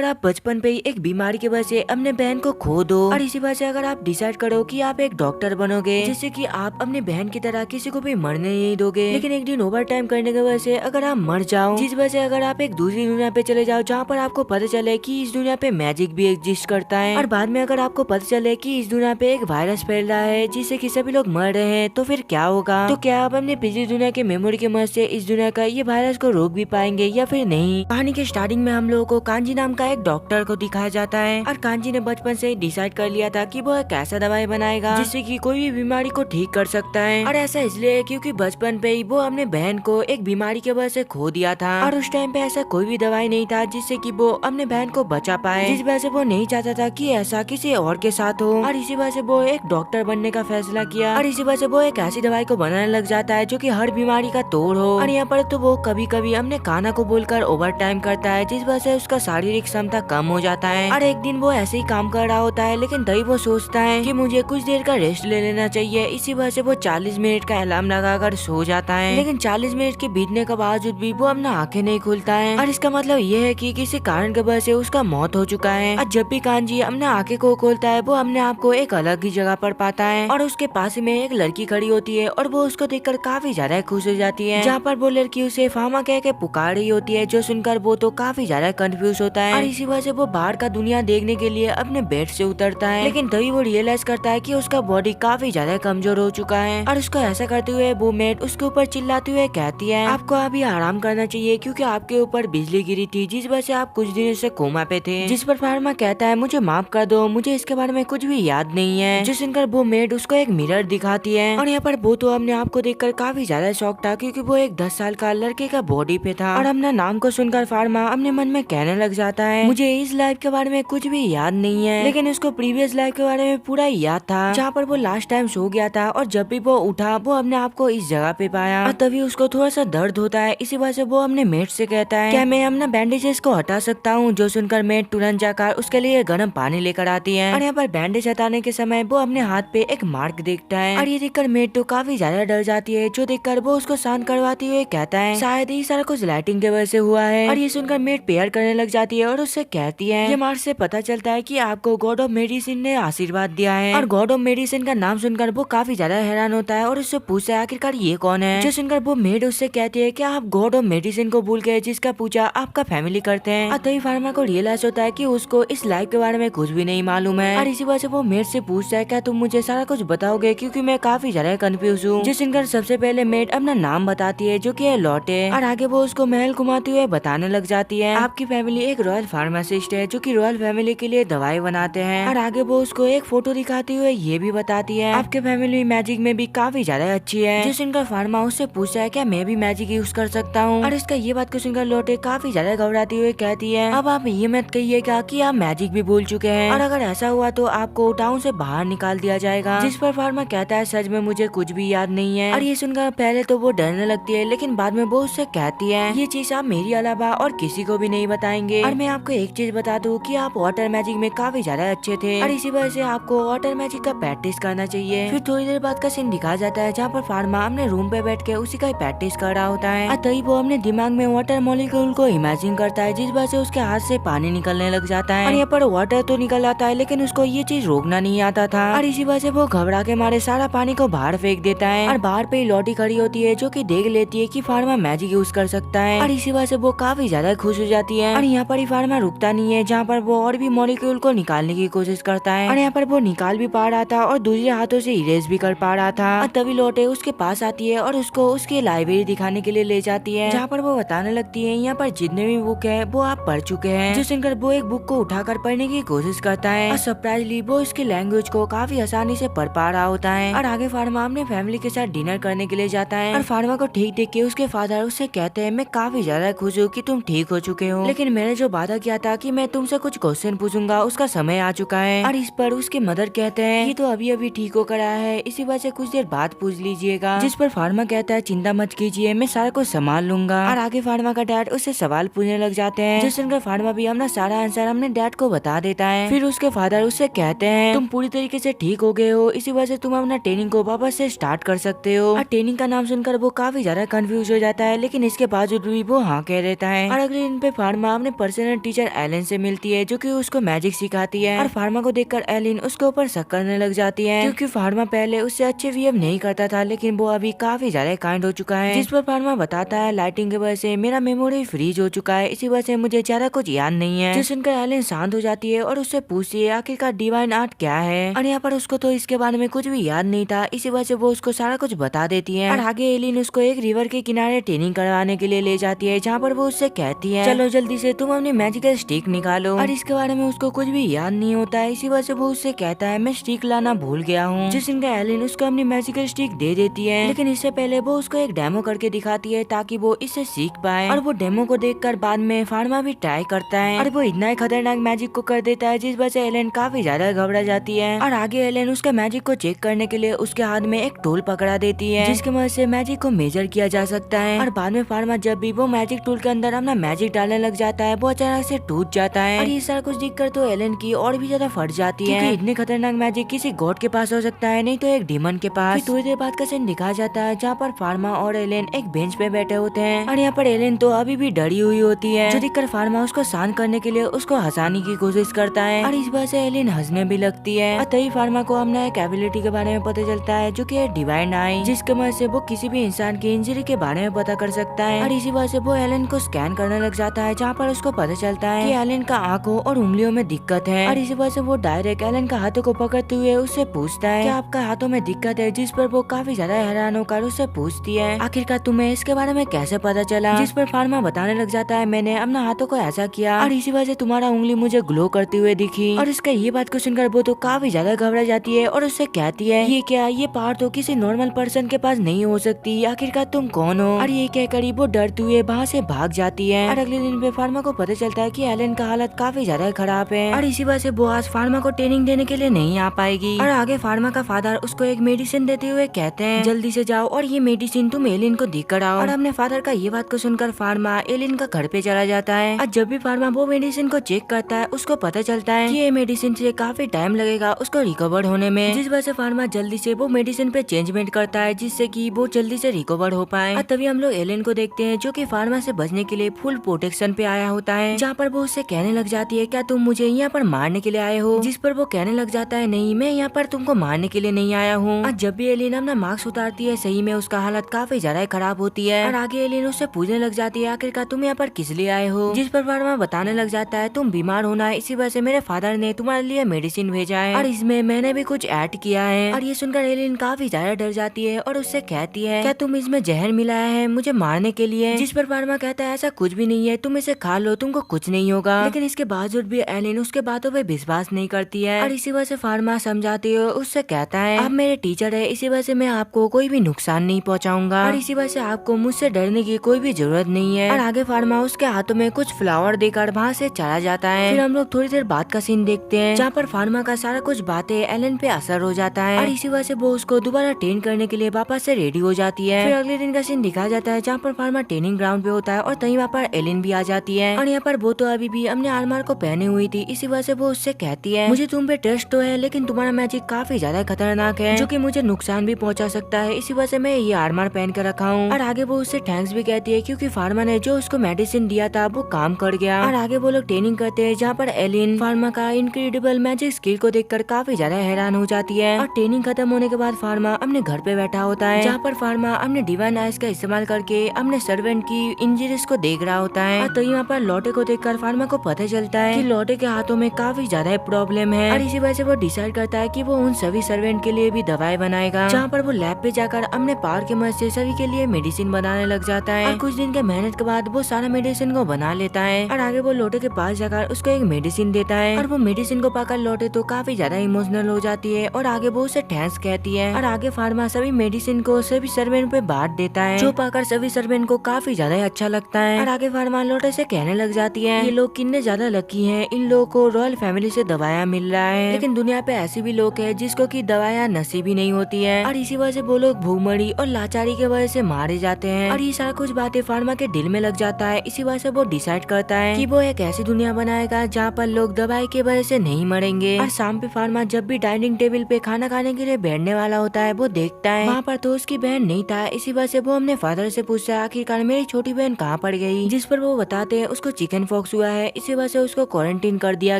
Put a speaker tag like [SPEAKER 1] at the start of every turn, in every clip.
[SPEAKER 1] अगर आप बचपन पे ही एक बीमारी की वजह से अपने बहन को खो दो और इसी वजह से अगर आप डिसाइड करो कि आप एक डॉक्टर बनोगे जिससे कि आप अपनी बहन की तरह किसी को भी मरने नहीं दोगे, लेकिन एक दिन ओवर टाइम करने की वजह से अगर आप मर जाओ, जिस वजह से अगर आप एक दूसरी दुनिया पे चले जाओ जहाँ पर आपको पता चले कि इस दुनिया पे मैजिक भी एग्जिस्ट करता है, और बाद में अगर आपको पता चले कि इस दुनिया पे एक वायरस फैल रहा है जिससे कि सभी लोग मर रहे हैं, तो फिर क्या होगा? तो क्या आप अपने पिछली दुनिया के मेमोरी की मदद से इस दुनिया का ये वायरस को रोक भी पाएंगे या फिर नहीं? कहानी के स्टार्टिंग में हम लोगों को कांजी नाम का एक डॉक्टर को दिखाया जाता है और कांजी ने बचपन से डिसाइड कर लिया था कि वो एक ऐसा दवाई बनाएगा जिससे कि कोई भी बीमारी को ठीक कर सकता है। और ऐसा इसलिए क्योंकि बचपन पे ही वो अपने बहन को एक बीमारी की वजह से खो दिया था और उस टाइम पे ऐसा कोई भी दवाई नहीं था जिससे कि वो अपने बहन को बचा पाए, जिस वजह से वो नहीं चाहता था कि ऐसा किसी और के साथ हो, और इसी वजह से वो एक डॉक्टर बनने का फैसला किया और इसी वजह से वो एक ऐसी दवाई को बनाने लग जाता है जो कि हर बीमारी का तोड़ हो। और यहाँ पर तो वो कभी कभी अपने काना को बोलकर ओवर टाइम करता है जिस वजह से उसका शारीरिक क्षमता कम हो जाता है। और एक दिन वो ऐसे ही काम कर रहा होता है लेकिन तभी वो सोचता है कि मुझे कुछ देर का रेस्ट ले लेना चाहिए, इसी वजह से वो 40 मिनट का अलार्म लगाकर सो जाता है, लेकिन 40 मिनट के बीतने के बावजूद भी वो अपना आंखें नहीं खुलता है और इसका मतलब ये है कि किसी कारण की वजह से उसका मौत हो चुका है। और जब भी कांजी अपने आंखें को खोलता है वो अपने आप को एक अलग ही जगह पर पाता है और उसके पास में एक लड़की खड़ी होती है और वो उसको देखकर काफी ज्यादा खुश हो जाती है, जहाँ पर वो लड़की उसे फामा कह के पुकार रही होती है, जो सुनकर वो तो काफी ज्यादा कंफ्यूज होता है और इसी वजह से वो बाहर का दुनिया देखने के लिए अपने बेड से उतरता है, लेकिन तभी वो रियलाइज करता है कि उसका बॉडी काफी ज्यादा कमजोर हो चुका है। और उसको ऐसा करते हुए वो मेट उसके ऊपर चिल्लाते हुए कहती है, आपको अभी आराम करना चाहिए क्योंकि आपके ऊपर बिजली गिरी थी जिस वजह से आप कुछ दिनों से कोमा पे थे। जिस पर फार्मा कहता है, मुझे माफ कर दो, मुझे इसके बारे में कुछ भी याद नहीं है। जो सुनकर वो मेट उसको एक मिरर दिखाती है और यहाँ पर वो तो अपने आप को देखकर काफी ज्यादा शौक था क्योंकि वो एक 10 साल का लड़के का बॉडी पे था। और अपना नाम को सुनकर फार्मा अपने मन में कहने लग जाता है, मुझे इस लाइफ के बारे में कुछ भी याद नहीं है, लेकिन उसको प्रीवियस लाइफ के बारे में पूरा याद था जहाँ पर वो लास्ट टाइम सो गया था और जब भी वो उठा वो अपने आप को इस जगह पे पाया और तभी उसको थोड़ा सा दर्द होता है। इसी वजह से वो अपने मेट से कहता है, क्या मैं अपना बैंडेजेस को हटा सकता हूँ? जो सुनकर मेट तुरंत जाकर उसके लिए गर्म पानी लेकर आती है और यहाँ पर बैंडेज हटाने के समय वो अपने हाथ पे एक मार्क देखता है और ये देखकर मेट तो काफी ज्यादा डर जाती है, जो देखकर वो उसको शांत करवाते हुए कहता है, शायद ये सारा कुछ लाइटिंग की वजह से हुआ है। और ये सुनकर मेट प्रेयर करने लग जाती है और उससे कहती है, ये मार्क से पता चलता है कि आपको गॉड ऑफ मेडिसिन ने आशीर्वाद दिया है। और गॉड ऑफ मेडिसिन का नाम सुनकर वो काफी ज्यादा हैरान होता है और उससे पूछता है, आखिरकार ये कौन है? जो सुनकर वो मेड उससे कहती है, क्या आप गॉड ऑफ मेडिसिन को भूल गए जिसका पूजा आपका फैमिली करते हैं? और तभी फार्मा को रियलाइज होता है कि उसको इस लाइफ के बारे में कुछ भी नहीं मालूम है और इसी वजह से वो मेड से पूछता है, क्या तुम मुझे सारा कुछ बताओगे क्योंकि मैं काफी ज्यादा कंफ्यूज हूँ। जो सुनकर सबसे पहले मेड अपना नाम बताती है जो कि है लॉटे और आगे वो उसको महल घुमाते हुए बताने लग जाती है, आपकी फैमिली एक रॉयल फार्मासिस्ट है जो कि रॉयल फैमिली के लिए दवाई बनाते हैं। और आगे वो उसको एक फोटो दिखाते हुए ये भी बताती है, आपके फैमिली मैजिक में भी काफी ज्यादा अच्छी है। जो सुनकर फार्मा उससे पूछता है, क्या मैं भी मैजिक यूज कर सकता हूँ? और इसका ये बात को सुनकर लॉटे काफी ज्यादा घबराती हुए कहती है, अब आप ये मत कहिएगा कि आप मैजिक भी भूल चुके हैं और अगर ऐसा हुआ तो आपको टाउन से बाहर निकाल दिया जाएगा। जिस पर फार्मा कहता है, सच में मुझे कुछ भी याद नहीं है। और ये सुनकर पहले तो वो डरने लगती है लेकिन बाद में वो उससे कहती है, ये चीज आप मेरी अलावा और किसी को भी नहीं बताएंगे। और मैं आपको एक चीज बता दूं कि आप वाटर मैजिक में काफी ज्यादा अच्छे थे और इसी वजह से आपको वाटर मैजिक का प्रैक्टिस करना चाहिए। फिर थोड़ी देर बाद का सीन दिखाया जाता है जहाँ पर फार्मा अपने रूम पे बैठ के उसी का प्रैक्टिस कर रहा होता है और तभी वो अपने दिमाग में वाटर मॉलिक्यूल को इमेजिन करता है जिस वजह से उसके हाथ से पानी निकलने लग जाता है और यहाँ पर वाटर तो निकल आता है लेकिन उसको ये चीज रोकना नहीं आता था और इसी वजह से वो घबरा के मारे सारा पानी को बाहर फेंक देता है और बाहर पे लॉटी खड़ी होती है जो कि देख लेती है कि फार्मा मैजिक यूज कर सकता है और इसी वजह से वो काफी ज्यादा खुश हो जाती है। और यहाँ पर ही फार्मा रुकता नहीं है जहाँ पर वो और भी मॉलिक्यूल को निकालने की कोशिश करता है और यहाँ पर वो निकाल भी पा रहा था और दूसरे हाथों से इरेज भी कर पा रहा था। और तभी लॉटे उसके पास आती है और उसको उसकी लाइब्रेरी दिखाने के लिए ले जाती है जहाँ पर वो बताने लगती है, यहाँ पर जितने भी बुक है वो आप पढ़ चुके हैं। जो सुनकर वो एक बुक को उठाकर पढ़ने की कोशिश करता है और सरप्राइजली वो उसकी लैंग्वेज को काफी आसानी से पढ़ पा रहा होता है। और आगे फार्मा अपने फैमिली के साथ डिनर करने के लिए जाता है और फार्मा को ठीक देख के उसके फादर उससे कहते हैं, मैं काफी ज्यादा खुश हूँ कि तुम ठीक हो चुके हो, लेकिन मैंने जो वादा किया था कि मैं तुमसे कुछ क्वेश्चन पूछूंगा उसका समय आ चुका है। और इस पर उसके मदर कहते हैं, ये तो अभी अभी ठीक हो कर आया है, इसी वजह से कुछ देर बाद पूछ लीजिएगा। जिस पर फार्मा कहता है, चिंता मत कीजिए, मैं सारा कुछ संभाल लूंगा। और आगे फार्मा का डैड उससे सवाल पूछने लग जाते हैं जिस सुनकर फार्मा भी अपना सारा आंसर अपने डैड को बता देता है। फिर उसके फादर उससे कहते हैं, तुम पूरी तरीके से ठीक हो गए हो, इसी वजह से तुम अपना ट्रेनिंग को वापस से स्टार्ट कर सकते हो। और ट्रेनिंग का नाम सुनकर वो काफी ज्यादा कंफ्यूज हो जाता है लेकिन इसके बावजूद भी वो हाँ कह देता है। और अगले दिन पे फार्मा अपने पर्सनल टीचर एलन से मिलती है जो कि उसको मैजिक सिखाती है। और फार्मा को देखकर एलिन उसके ऊपर शक करने लग जाती है क्योंकि फार्मा पहले उससे अच्छे बिहेव नहीं करता था, लेकिन वो अभी काफी ज्यादा काइंड हो चुका है। जिस पर फार्मा बताता है लाइटिंग की वजह से मेरा मेमोरी फ्रीज हो चुका है, इसी वजह से मुझे ज्यादा कुछ याद नहीं है। जो सुनकर एलिन शांत हो जाती है और उससे पूछती है आखिरकार डिवाइन आर्ट क्या है। और यहाँ पर उसको तो इसके बारे में कुछ भी याद नहीं था, इसी वजह से वो उसको सारा कुछ बता देती है। और आगे एलिन उसको एक रिवर के किनारे ट्रेनिंग करवाने के लिए ले जाती है, जहाँ पर वो उससे कहती है चलो जल्दी से तुम अपनी मैजिकल स्टिक निकालो। और इसके बारे में उसको कुछ भी याद नहीं होता है, इसी वजह से वो उससे कहता है मैं स्टिक लाना भूल गया हूँ। जिस दिन का एलिन उसको अपनी मैजिकल स्टिक दे देती है, लेकिन इससे पहले वो उसको एक डेमो करके दिखाती है ताकि वो इससे सीख पाए। और वो डेमो को देखकर बाद में फार्मा भी ट्राई करता है और वो इतना ही खतरनाक मैजिक को कर देता है जिस वजह से एलेन काफी ज्यादा घबरा जाती है। और आगे एलेन उसका मैजिक को चेक करने के लिए उसके हाथ में एक टूल पकड़ा देती है जिसकी मदद से मैजिक को मेजर किया जा सकता है। और बाद में फार्मा जब भी वो मैजिक टूल के अंदर अपना मैजिक डालने लग जाता है वो अचानक से टूट जाता है। और ये सारा कुछ देखकर तो एलेन की और भी ज्यादा फट जाती है, इतने खतरनाक मैजिक किसी गॉड के पास हो सकता है, नहीं तो एक डीमन के पास। थोड़ी देर बाद का सीन दिखाया जाता है जहाँ पर फार्मा और एलेन एक बेंच पे बैठे होते हैं। और यहाँ पर एलेन तो अभी भी डरी हुई होती है, जो देखकर फार्मा उसको शांत करने के लिए उसको हंसाने की कोशिश करता है और इस बात से एलेन हंसने भी लगती है। और तभी फार्मा को अपना एक एबिलिटी के बारे में पता चलता है जो कि है डिवाइन आई, जिसके मदद से वो किसी भी इंसान की इंजरी के बारे में पता कर सकता है। और इसी वजह से वो एलेन को स्कैन करने लग जाता है, जहाँ पर उसको पता चलता है कि एलेन का आंखों और उंगलियों में दिक्कत है। और इसी वजह से वो डायरेक्ट एलेन का हाथों को पकड़ते हुए उससे पूछता है कि आपका हाथों में दिक्कत है, जिस पर वो काफी ज्यादा हैरान होकर उससे पूछती है आखिरकार तुम्हें इसके बारे में कैसे पता चला। जिस पर फार्मा बताने लग जाता है मैंने अपना हाथों को ऐसा किया और इसी वजह से तुम्हारा उंगली मुझे ग्लो करते हुए दिखी। और इसका ये बात को सुनकर वो तो काफी ज्यादा घबरा जाती है और उससे कहती है ये क्या, ये पावर तो किसी नॉर्मल पर्सन के पास नहीं हो सकती, आखिरकार तुम कौन हो। और ये कहकर वो डरते हुए वहाँ से भाग जाती है। और अगले दिन पे फार्मा को पता चलता है कि एलेन का हालत काफी ज्यादा खराब है और इसी वजह से वो आज फार्मा को ट्रेनिंग देने के लिए नहीं आ पाएगी। और आगे फार्मा का फादर उसको एक मेडिसिन देते हुए कहते हैं जल्दी से जाओ और ये मेडिसिन तुम एलिन को देकर आओ। और अपने फादर का ये बात को सुनकर फार्मा एलिन का घर पे चला जाता है। और जब भी फार्मा वो मेडिसिन को चेक करता है उसको पता चलता है कि ये मेडिसिन से काफी टाइम लगेगा उसको रिकवर होने में, जिस वजह से फार्मा जल्दी से वो मेडिसिन पे चेंजमेंट करता है जिससे कि वो जल्दी से रिकवर हो पाए। और तभी हम लोग एलिन को देखते हैं जो कि फार्मा से बचने के लिए फुल प्रोटेक्शन पे आया होता है, जहाँ पर वो उससे कहने लग जाती है क्या तुम मुझे यहाँ पर मारने के लिए आए हो। जिस पर वो कहने लग जाता है नहीं, मैं यहाँ पर तुमको मारने के लिए नहीं आया हूँ। और जब भी एलिन अपना मास्क उतारती है सही में उसका हालत काफी ज्यादा खराब होती है। और आगे एलिन उससे पूछने लग जाती है आखिरकार तुम यहाँ पर किस लिए आए हो। जिस पर फार्मा बताने लग जाता है तुम बीमार होना है, इसी वजह से मेरे फादर ने तुम्हारे लिए मेडिसिन भेजा है और इसमें मैंने भी कुछ ऐड किया है। और ये सुनकर एलिन काफी ज्यादा डर जाती है और उससे कहती है क्या तुम इसमें जहर मिलाया है मुझे मारने के लिए। जिस पर फार्मा कहता है ऐसा कुछ भी नहीं है, तुम इसे खा लो तुमको कुछ नहीं होगा। लेकिन इसके बावजूद भी एलिन उसके बातों पे विश्वास नहीं करती है और इसी वजह से फार्मा समझाती है उससे कहता है आप मेरे टीचर है, इसी वजह से मैं आपको कोई भी नुकसान नहीं पहुंचाऊंगा और इसी वजह से आपको मुझसे डरने की कोई भी जरूरत नहीं है। और आगे फार्मा उसके हाथों में कुछ फ्लावर देकर वहाँ से चला जाता है। फिर हम लोग थोड़ी देर बाद का सीन देखते हैं जहाँ पर फार्मा का सारा कुछ बातें एलन पे असर हो जाता है और इसी वजह से वो उसको दोबारा ट्रेन करने के लिए वापस से रेडी हो जाती है। फिर अगले दिन का सीन दिखाया जाता है जहाँ पर फार्मा ट्रेनिंग ग्राउंड पे होता है और तहीं वहाँ पर एलिन भी आ जाती है। और यहाँ पर वो तो अभी भी अपने आर्मर को पहने हुई थी, इसी वजह से वो उससे कहती है मुझे तुम पे ट्रस्ट तो है लेकिन तुम्हारा मैजिक काफी ज्यादा खतरनाक है जो कि मुझे नुकसान भी पहुंचा सकता है, इसी वजह से मैं ये आर्मर पहन कर रखा हूँ। और आगे वो उससे थैंक्स भी कहती है क्योंकि फार्मा ने जो उसको मेडिसिन दिया था वो काम कर गया। और आगे वो लोग ट्रेनिंग करते हैं जहाँ पर एलिन फार्मा का इनक्रेडिबल मैजिक स्किल को देखकर काफी ज्यादा हैरान हो जाती है। और ट्रेनिंग खत्म होने के बाद फार्मा अपने घर पे बैठा होता है जहाँ पर फार्मा अपने डिवाइन आइज का इस्तेमाल करके अपने सर्वेंट की इंजरीज को देख रहा होता है। और तो यहाँ पर लौटे को देखकर फार्मा को पता चलता है कि लौटे के हाथों में काफी ज्यादा प्रॉब्लम है और इसी वजह से वो डिसाइड करता है कि वो उन सभी सर्वेंट के लिए भी दवाई बनाएगा, जहाँ पर वो लैब पे जाकर अपने पावर की मदद से सभी के लिए मेडिसिन बनाने लग जाता है। और कुछ दिन के मेहनत के बाद वो सारा मेडिसिन को बना लेता है और आगे वो लोटे के पास जाकर उसको एक मेडिसिन देता है और वो मेडिसिन को पाकर लौटे तो काफी ज्यादा इमोशनल हो जाती है और आगे वो उसे थैंक्स कहती है। और आगे फार्मा सभी मेडिसिन को सभी सर्वेंट पे बांट देता है जो पाकर सभी सर्वेंट को काफी ज्यादा अच्छा लगता है। और आगे फार्मा लोटे से कहने लग जाती है ये लोग कितने ज्यादा लकी हैं, इन लोगों को रॉयल फैमिली से दवाइयाँ मिल रहा है, लेकिन दुनिया पे ऐसे भी लोग हैं जिसको की दवाइयाँ नसीब ही नहीं होती है और इसी वजह से वो लोग भूखमरी और लाचारी के वजह से मारे जाते हैं। और ये सारा कुछ बातें फार्मा के दिल में लग जाता है, इसी वजह से वो डिसाइड करता है कि वो एक ऐसी दुनिया बनाएगा जहाँ पर लोग दवाई की वजह से नहीं मरेंगे। और शाम पे फार्मा जब भी डाइनिंग टेबल पे खाना खाने के लिए बैठने वाला होता है वो देखता है वहाँ पर तो उसकी बहन नहीं था, इसी वजह से वो अपने फादर से पूछता है आखिरकार मेरी छोटी बहन कहाँ पड़ गई। जिस पर वो बताते हैं उसको चिकन पॉक्स हुआ है, इसी वजह से उसको क्वारंटीन कर दिया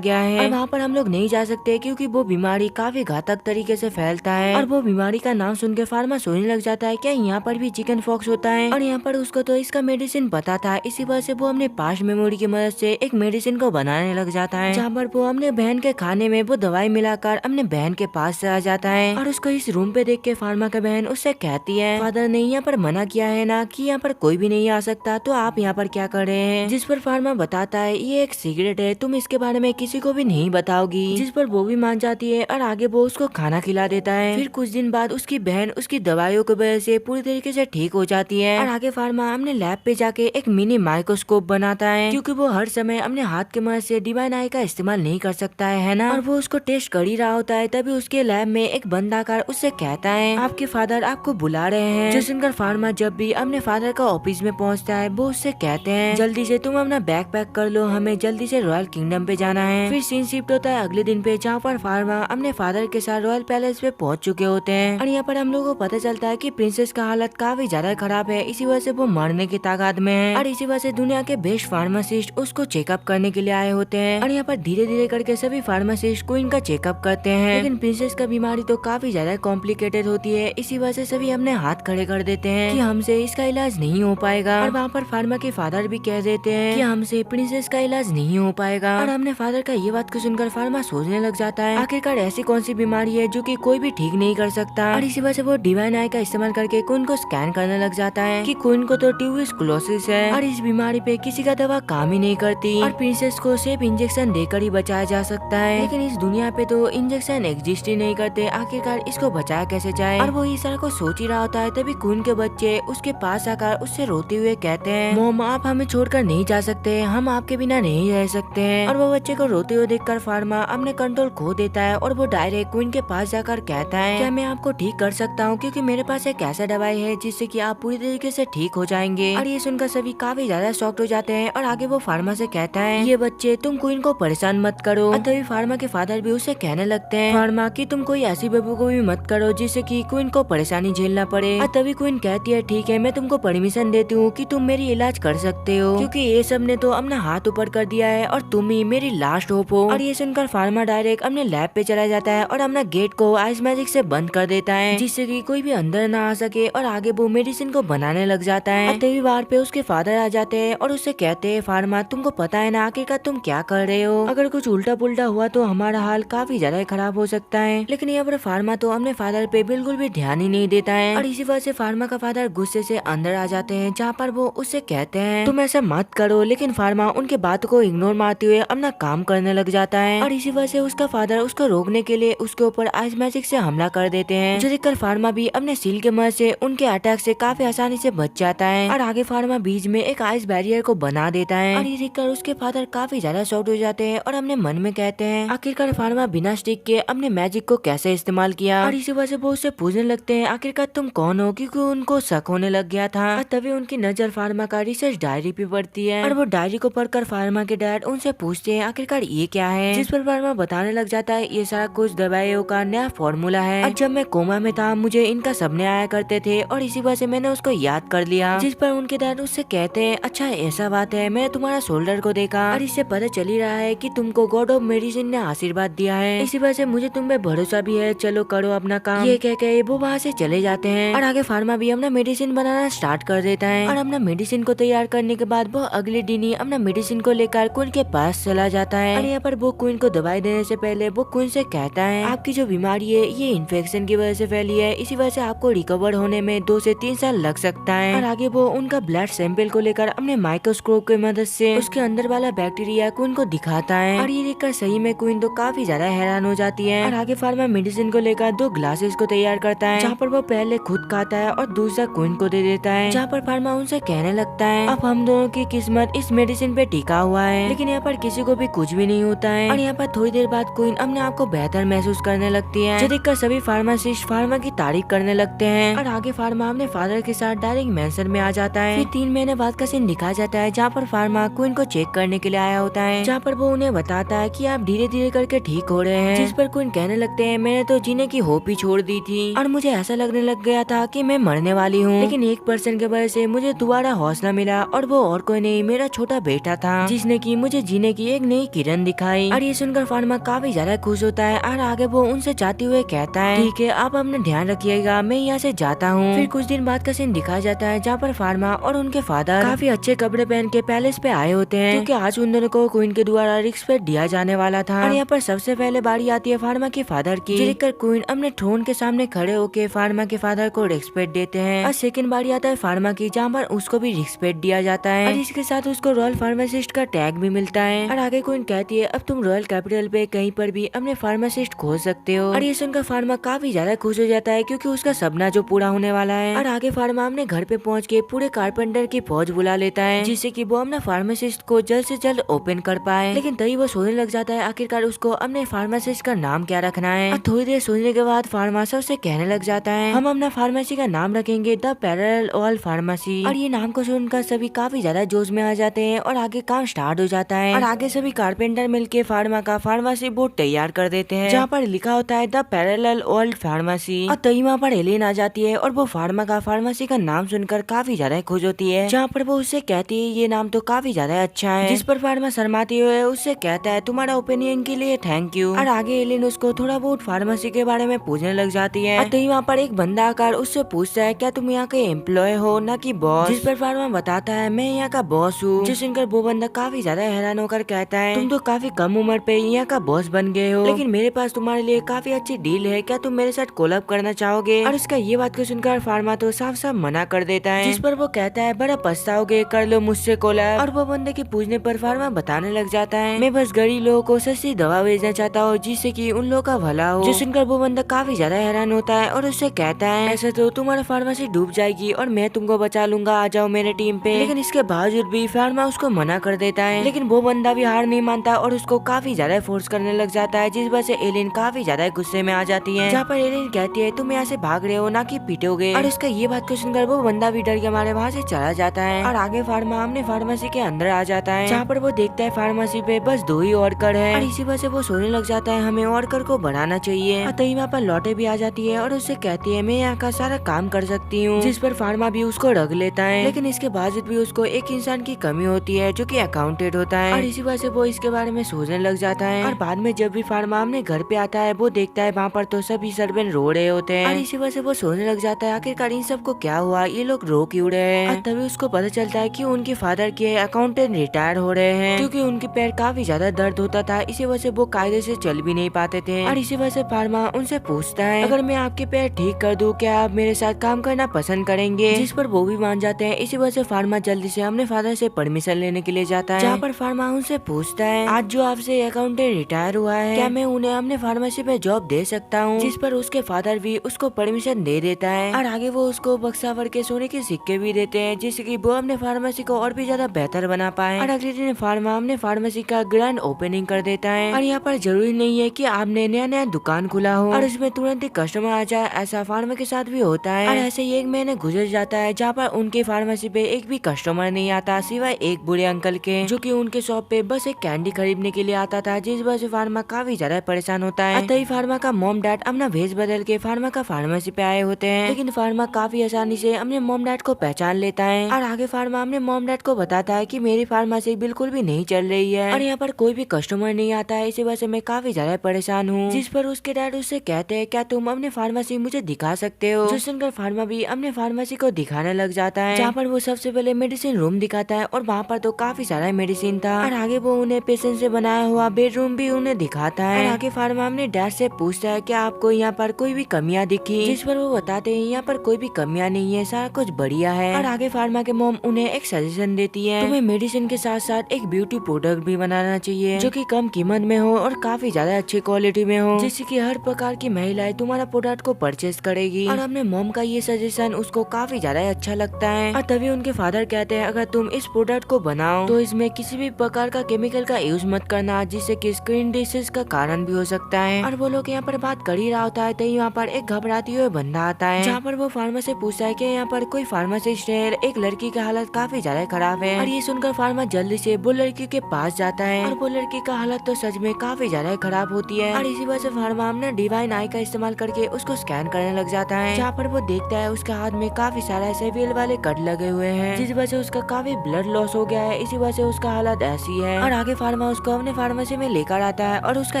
[SPEAKER 1] गया है और वहाँ पर हम लोग नहीं जा सकते क्योंकि वो बीमारी काफी घातक तरीके से फैलता है। और वो बीमारी का नाम सुन के फार्मा सोचने लग जाता है क्या यहाँ पर भी चिकन पॉक्स होता है, और यहाँ पर उसको तो इसका मेडिसिन पता था। इसी वजह से वो अपने पास्ट मेमोरी की मदद से एक मेडिसिन को बनाने लग जाता है, जहाँ पर वो अपने बहन के खाने में वो दवाई मिलाकर अपने बहन के पास से आ जाता है। और उसको इस रूम पे देख के फार्मा का बहन उससे कहती है फादर ने यहाँ पर मना किया है ना कि यहाँ पर कोई भी नहीं आ सकता, तो आप यहाँ पर क्या कर रहे हैं। जिस पर फार्मा बताता है ये एक सिगरेट है, तुम इसके बारे में किसी को भी नहीं बताओगी। जिस पर वो भी मान जाती है और आगे वो उसको खाना खिला देता है। फिर कुछ दिन बाद उसकी बहन उसकी दवाइयों की वजह से पूरी तरीके से ठीक हो जाती है और आगे फार्मा अपने लैब पे जाके एक मिनी माइक्रोस्कोप बनाता है, क्योंकि वो हर समय अपने हाथ के मदद से डिवाइन आई का इस्तेमाल नहीं कर सकता है ना। और वो उसको टेस्ट कर ही रहा होता है, तभी उसके लैब में एक बंदा आकर उससे कहता है आपके फादर आपको बुला रहे हैं। जो सुनकर फार्मा जब भी अपने फादर का ऑफिस में पहुंचता है वो उससे कहते हैं जल्दी से तुम अपना बैग पैक कर लो, हमें जल्दी से रॉयल किंगडम पे जाना है। फिर सीन शिफ्ट होता है अगले दिन पे, जहाँ पर फार्मा अपने फादर के साथ रॉयल पैलेस पे पहुंच चुके होते हैं। और यहाँ पर हम लोग को पता चलता है कि प्रिंसेस का हालत काफी ज्यादा खराब है, इसी वजह से वो मरने की ताकत में है। और इसी वजह से दुनिया के बेस्ट फार्मासिस्ट उसको चेकअप करने के लिए आए होते हैं। और यहाँ पर धीरे धीरे करके सभी फार्मासिस्ट क्वीन का चेकअप करते हैं, लेकिन प्रिंसेस का बीमारी तो काफी ज्यादा कॉम्प्लिकेटेड होती है। इसी वजह से सभी अपने हाथ खड़े कर देते हैं कि हमसे इसका इलाज नहीं हो पाएगा। और वहाँ पर फार्मा के फादर भी कह देते हैं कि हमसे प्रिंसेस का इलाज नहीं हो पाएगा। और हमने फादर का ये बात को सुनकर फार्मा सोचने लग जाता है आखिरकार ऐसी कौन सी बीमारी है जो कि कोई भी ठीक नहीं कर सकता। और इसी वजह से वो डिवाइन आई का इस्तेमाल करके क्वीन को स्कैन करने लग जाता है कि क्वीन को तो ट्यूबरकुलोसिस है और इस बीमारी पे किसी का दवा काम ही नहीं करती और प्रिंसेस को सिर्फ इंजेक्शन देकर ही बचाया जा सकता है। लेकिन इस दुनिया पे तो इंजेक्शन एग्जिस्ट ही नहीं करते, आखिरकार इसको बचाया कैसे जाए। और वो इस तरह को सोच ही रहा होता है, तभी क्वीन के बच्चे उसके पास आकर उससे रोते हुए कहते हैं मोम आप हमें छोड़कर नहीं जा सकते, हम आपके बिना नहीं रह सकते हैं। और वो बच्चे को रोते हुए देखकर फार्मा अपने कंट्रोल खो देता है और वो डायरेक्ट क्वीन के पास जाकर कहता है क्या मैं आपको ठीक कर सकता हूँ, क्योंकि मेरे पास एक ऐसा दवाई है जिससे कि आप पूरी तरीके से ठीक हो जाएंगे। और ये सुनकर सभी काफी ज्यादा शॉक्ड हो जाते हैं और आगे वो फार्मा से कहता है ये बच्चे तुम क्वीन को परेशान मत करो। और तभी फार्मा के फादर भी उसे कहने लगते हैं फार्मा कि तुम कोई ऐसी बेबू को भी मत करो जिससे कि क्वीन को परेशानी झेलना पड़े। और तभी क्वीन कहती है ठीक है मैं तुमको परमिशन देती हूँ कि तुम मेरी इलाज कर सकते हो, क्योंकि ये सब ने तो अपना हाथ ऊपर कर दिया है और तुम ही मेरी लास्ट होप हो। और ये सुनकर फार्मा डायरेक्ट अपने लैब पे चला जाता है और अपना गेट को आइस मैजिक से बंद कर देता है, जिससे कि कोई भी अंदर ना आ सके। और आगे वो मेडिसिन को बनाने लग जाता है। तभी बाहर पे उसके फादर आ जाते हैं और उससे कहते हैं फार्मा तुमको पता है ना आखिरकार तुम क्या कर रहे हो, अगर कुछ उल्टा पुल्टा हुआ तो हमारा हाल काफी ज्यादा खराब हो सकता है। लेकिन यहाँ पर फार्मा तो अपने फादर पे बिल्कुल भी ध्यान ही नहीं देता है और इसी वजह से फार्मा का फादर गुस्से से अंदर आ जाते हैं, जहाँ पर वो उससे कहते हैं तुम ऐसा मत करो। लेकिन फार्मा उनके बात को इग्नोर मारते हुए अपना काम करने लग जाता है और इसी वजह से उसका फादर उसको रोकने के लिए उसके ऊपर आइस मैजिक से हमला कर देते हैं, जो देखकर फार्मा भी अपने सील के मदद से उनके अटैक से काफी आसानी से बच जाता है। और आगे फार्मा बीच में एक आइस बैरियर को बना देता है और ये देखकर उसके फादर काफी ज्यादा शॉक्ड हो जाते हैं और अपने मन में कहते हैं आखिरकार फार्मा बिना स्टिक के अपने मैजिक को कैसे इस्तेमाल किया। और इसी वजह से वो उससे पूछने लगते हैं आखिरकार तुम कौन हो, क्योंकि उनको शक होने लग गया था। और तभी उनकी नजर फार्मा का रिसर्च डायरी पे पड़ती है और वो डायरी को पढ़कर फार्मा के डैड उनसे पूछते हैं आखिरकार ये क्या है, जिस पर फार्मा बताने लग जाता है ये सारा कुछ दवाइयों का नया फॉर्मूला है और जब मैं कोमा में था मुझे इनका सपने आया करते थे और इसी वजह से मैंने उसको याद कर लिया। जिस पर उनके डैड उससे कहते हैं अच्छा ऐसा बात है, मैं तुम्हारा शोल्डर को देखा और इससे पता चल ही रहा है कि तुमको गॉड ऑफ मेडिसिन ने आशीर्वाद दिया है, इसी वजह से मुझे तुम पे भरोसा भी है, चलो करो अपना काम। ये कह के वो वहाँ से चले जाते हैं और आगे फार्मा भी अपना मेडिसिन बनाना स्टार्ट कर देता है और अपना मेडिसिन को तैयार करने के बाद वो अगले दिन ही अपना मेडिसिन को लेकर क्वीन के पास चला जाता है। और यहाँ पर वो क्वीन को दवाई देने से पहले वो क्वीन से कहता है आपकी जो बीमारी है ये इन्फेक्शन की वजह से फैली है, इसी वजह से आपको रिकवर होने में 2 से 3 साल लग सकता है। और आगे वो उनका ब्लड सैंपल को लेकर अपने माइक्रोस्कोप की मदद से उसके अंदर वाला बैक्टीरिया क्वीन को दिखाता है और ये देखकर सही में क्वीन तो काफी ज्यादा हैरान हो जाती है। और आगे फार्मा मेडिसिन को लेकर 2 ग्लासेस को तैयार करता है, जहाँ पर वो पहले खुद खाता है और दूसरा क्वीन को दे देता है, जहाँ पर फार्मा उनसे कहने लगता है अब हम दोनों की किस्मत इस मेडिसिन पे टिका हुआ है। लेकिन यहाँ पर किसी को भी कुछ भी नहीं होता है और यहाँ पर थोड़ी देर बाद क्वीन अपने आप को बेहतर महसूस करने लगती है, जो देखकर सभी फार्मासिस्ट फार्मा की तारीफ करने लगते हैं। और आगे फार्मा अपने फादर के साथ डायरेक्ट मैंशन में आ जाता है। फिर 3 महीने बाद का सीन दिखाया जाता है, जहाँ पर फार्मा क्वीन को चेक करने के लिए आया होता है, जहाँ पर वो उन्हें बताता है कि आप धीरे धीरे करके ठीक हो रहे हैं। जिस पर क्वीन कहने लगते हैं मैंने तो जीने की होप ही छोड़ दी थी और मुझे ऐसा लगने लग गया था कि मैं मरने वाली हूँ, लेकिन 1% के वजह से मुझे दोबारा हौसला मिला और वो और कोई नहीं मेरा छोटा बेटा बैठा था, जिसने की मुझे जीने की एक नई किरण दिखाई। और ये सुनकर फार्मा काफी ज्यादा खुश होता है और आगे वो उनसे जाते हुए कहता है, ठीक है आप अपना ध्यान रखिएगा, मैं यहाँ से जाता हूँ। फिर कुछ दिन बाद का सीन दिखाया जाता है जहाँ पर फार्मा और उनके फादर काफी अच्छे कपड़े पहन के पैलेस पे आए होते हैं, क्योंकि आज उन दोनों को क्वीन के द्वारा रिस्पेक्ट दिया जाने वाला था। और यहाँ पर सबसे पहले बारी आती है फार्मा के फादर की, देखकर क्वीन अपने थ्रोन के सामने खड़े होके फार्मा के फादर को रिस्पेक्ट देते हैं। और सेकंड बारी आता है फार्मा की, जहाँ पर उसको भी रिस्पेक्ट दिया जाता है और इसके साथ उसको रॉयल फार्मासिस्ट का टैग भी मिलता है। और आगे क्वीन कहती है अब तुम रॉयल कैपिटल पे कहीं पर भी अपने फार्मासिस्ट खोज सकते हो। और ये सुनकर फार्मा काफी ज्यादा खुश हो जाता है, क्योंकि उसका सपना जो पूरा होने वाला है। और आगे फार्मा अपने घर पे पहुंच के पूरे कारपेंटर की फौज बुला लेता है, जिससे कि वो अपना फार्मासिस्ट को जल्द से जल्द ओपन कर पाए। लेकिन तभी वो सोचने लग जाता है आखिरकार उसको अपने फार्मासिस्ट का नाम क्या रखना है। और थोड़ी देर सोचने के बाद फार्मा सबसे कहने लग जाता है, हम अपना फार्मेसी का नाम रखेंगे द पैरेलल ऑल फार्मेसी। और ये नाम को सुनकर सभी काफी ज्यादा जोश में आ जाते हैं और आगे काम स्टार्ट हो जाता है। और आगे सभी कारपेंटर मिलके फार्मा का फार्मेसी बोर्ड तैयार कर देते हैं, जहाँ पर लिखा होता है द पैरेलल ऑल फार्मेसी। और तभी वहाँ पर एलियन आ जाती है और वो फार्मा का फार्मेसी का नाम सुनकर काफी ज्यादा खुश होती है, जहाँ पर वो उससे कहती है ये नाम तो काफी ज्यादा अच्छा है। जिस पर फार्मा शर्माती हुए उससे कहता है तुम्हारा ओपिनियन के लिए थैंक यू। और आगे एलियन उसको थोड़ा बहुत फार्मेसी के बारे में पूछने लग जाती है। और तभी वहाँ पर एक बंदा आकर उससे पूछता है क्या तुम यहाँ के एम्प्लॉय हो न कि बॉस। जिस पर फार्मा बताता है मैं यहाँ का बॉस हूँ। जो सुनकर वो बंदा काफी ज्यादा हैरान होकर कहता है तुम तो काफी कम उम्र पे यहाँ का बॉस बन गए हो, लेकिन मेरे पास तुम्हारे लिए काफी अच्छी डील है, क्या तुम मेरे साथ कोलैब करना चाहोगे। और उसका ये बात को सुनकर फार्मा तो साफ साफ मना कर देता है, जिस पर वो कहता है बड़ा पछताओगे, कर लो मुझसे कोलैब। और वो बंदे के पूछने पर फार्मा बताने लग जाता है मैं बस गरीब लोगों को सस्ती दवा भेजना चाहता हूँ, जिससे कि उन लोगों का भला हो। जो सुनकर वो बंदा काफी ज्यादा हैरान होता है और उससे कहता है ऐसा तो तुम्हारा फार्मेसी डूब जाएगी और मैं तुमको बचा लूंगा, आ जाओ मेरे टीम पे। लेकिन इसके बावजूद भी फार्मा उसको मना कर देता है, लेकिन वो बंदा भी हार नहीं मानता और उसको काफी ज्यादा फोर्स करने लग जाता है, जिस वजह से एलियन काफी ज्यादा गुस्से में आ जाती है। जहाँ पर एलियन कहती है तुम यहाँ से भाग रहे हो ना कि पीटोगे। और उसका ये बात को सुनकर वो बंदा भी डर के मारे वहाँ से चला जाता है। और आगे फार्मा अपने फार्मेसी के अंदर आ जाता है, जहाँ पर वो देखता है फार्मेसी पे बस 2 ही वर्कर है। और इसी वजह से वो सोचने लग जाता है हमें वर्कर को बढ़ाना चाहिए। और तभी वहाँ पर लौटे भी आ जाती है और उससे कहती है मैं यहाँ का सारा काम कर सकती हूँ, जिस पर फार्मा भी उसको रख लेता है। लेकिन इसके बावजूद भी उसको एक इंसान की कमी होती है जो कि अकाउंटेंट होता है। और इसी वजह से वो इसके बारे में सोचने लग जाता है। और बाद में जब भी फार्मा अपने घर पे आता है वो देखता है वहाँ पर तो सभी सर्वेंट रो रहे होते हैं। और इसी वजह से वो सोचने लग जाता है आखिरकार इन सबको क्या हुआ, ये लोग रो क्यों रहे हैं। और तभी उसको पता चलता है कि उनके फादर के अकाउंटेंट रिटायर हो रहे हैं, क्योंकि उनके पैर काफी ज्यादा दर्द होता था, इसी वजह से वो कायदे से चल भी नहीं पाते थे। और इसी वजह से फार्मा उनसे पूछता है अगर मैं आपके पैर ठीक कर दूं क्या आप मेरे साथ काम करना पसंद करेंगे। जिस पर वो भी मान जाते हैं। इसी वजह से फार्मा जल्दी से अपने फादर से परमिशन लेने के लिए जाता है, जहाँ पर फार्मा उनसे पूछता है आज जो आपसे अकाउंटेंट रिटायर हुआ है क्या मैं उन्हें अपने फार्मेसी पे जॉब दे सकता हूँ। जिस पर उसके फादर भी उसको परमिशन दे देता है। और आगे वो उसको बक्सा भर के सोने के सिक्के भी देते हैं, जिससे कि वो अपने फार्मेसी को और भी ज्यादा बेहतर बना पाए। और अगले दिन फार्मा अपने फार्मेसी का ग्रैंड ओपनिंग कर देता है। और यहाँ पर जरूरी नहीं है कि आपने नया नया दुकान खुला हो और उसमें तुरंत ही कस्टमर आ जाए, ऐसा फार्मा के साथ भी होता है। और ऐसे ही 1 महीने गुजर जाता है जहाँ पर उनके फार्मेसी पे एक भी कस्टमर नहीं आता सिवाय एक बूढ़े अंकल के, जो कि उनके शॉप पे बस एक कैंडी खरीदने के लिए आता था, जिस वजह से फार्मा काफी ज्यादा परेशान होता है। तभी फार्मा का मॉम डैड अपना भेष बदल के फार्मा का फार्मेसी पे आए होते हैं, लेकिन फार्मा काफी आसानी से अपने मॉम डैड को पहचान लेता है। और आगे फार्मा अपने मॉम डैड को बताता है कि मेरी फार्मेसी बिल्कुल भी नहीं चल रही है और यहाँ पर कोई भी कस्टमर नहीं आता है, इसी वजह से मैं काफी ज्यादा परेशान हूँ। जिस पर उसके डैड उससे कहते हैं क्या तुम अपने फार्मेसी मुझे दिखा सकते हो। जो सुनकर फार्मा भी अपने फार्मेसी को दिखाने लग जाता है, जहाँ पर वो सबसे पहले मेडिसिन रूम दिखाता है और वहाँ पर तो काफी सारा मेडिसिन था। और आगे वो उन्हें पेशेंट से बनाया हुआ बेडरूम भी उन्हें दिखाता है। और आगे फार्मा अपने डैड से पूछता है क्या आपको यहाँ पर कोई भी कमियां दिखी। जिस पर वो बताते हैं यहाँ पर कोई भी कमियां नहीं है, सारा कुछ बढ़िया है। और आगे फार्मा के मॉम उन्हें एक सजेशन देती है तुम्हें मेडिसिन के साथ साथ एक ब्यूटी प्रोडक्ट भी बनाना चाहिए जो कि कम कीमत में हो और काफी ज्यादा अच्छी क्वालिटी में हो, जिससे कि हर प्रकार की महिलाएं तुम्हारा प्रोडक्ट को परचेज करेगी। और अपने मॉम का ये सजेशन उसको काफी ज्यादा अच्छा लगता है। और तभी उनके फादर कहते हैं अगर तुम इस प्रोडक्ट को बनाओ तो इसमें किसी भी प्रकार का केमिकल का यूज मत करना, जिससे कि स्किन डिसीज का कारण भी हो सकता है। और वो लोग यहाँ पर बात कर ही रहा होता है तभी यहाँ पर एक घबराती हुए बंदा आता है, जहाँ पर वो फार्मा से पूछता है कि यहाँ पर कोई फार्मासिस्ट है, एक लड़की का हालत काफी ज्यादा खराब है। और ये सुनकर फार्मा जल्दी से वो लड़की के पास जाता है और वो लड़की का हालत तो सच में काफी ज्यादा खराब होती है। और इसी वजह से फार्मा अपना डिवाइन आई का इस्तेमाल करके उसको स्कैन करने लग जाता है, जहाँ पर वो देखता है उसके हाथ में काफी सारा ऐसे व्हील वाले कट लगे हुए हैं, जिस वजह से उसका काफी ब्लड लॉस हो गया है है, इसी वजह से उसका हालत ऐसी है। और आगे फार्मा उसको अपने फार्मेसी में लेकर आता है और उसका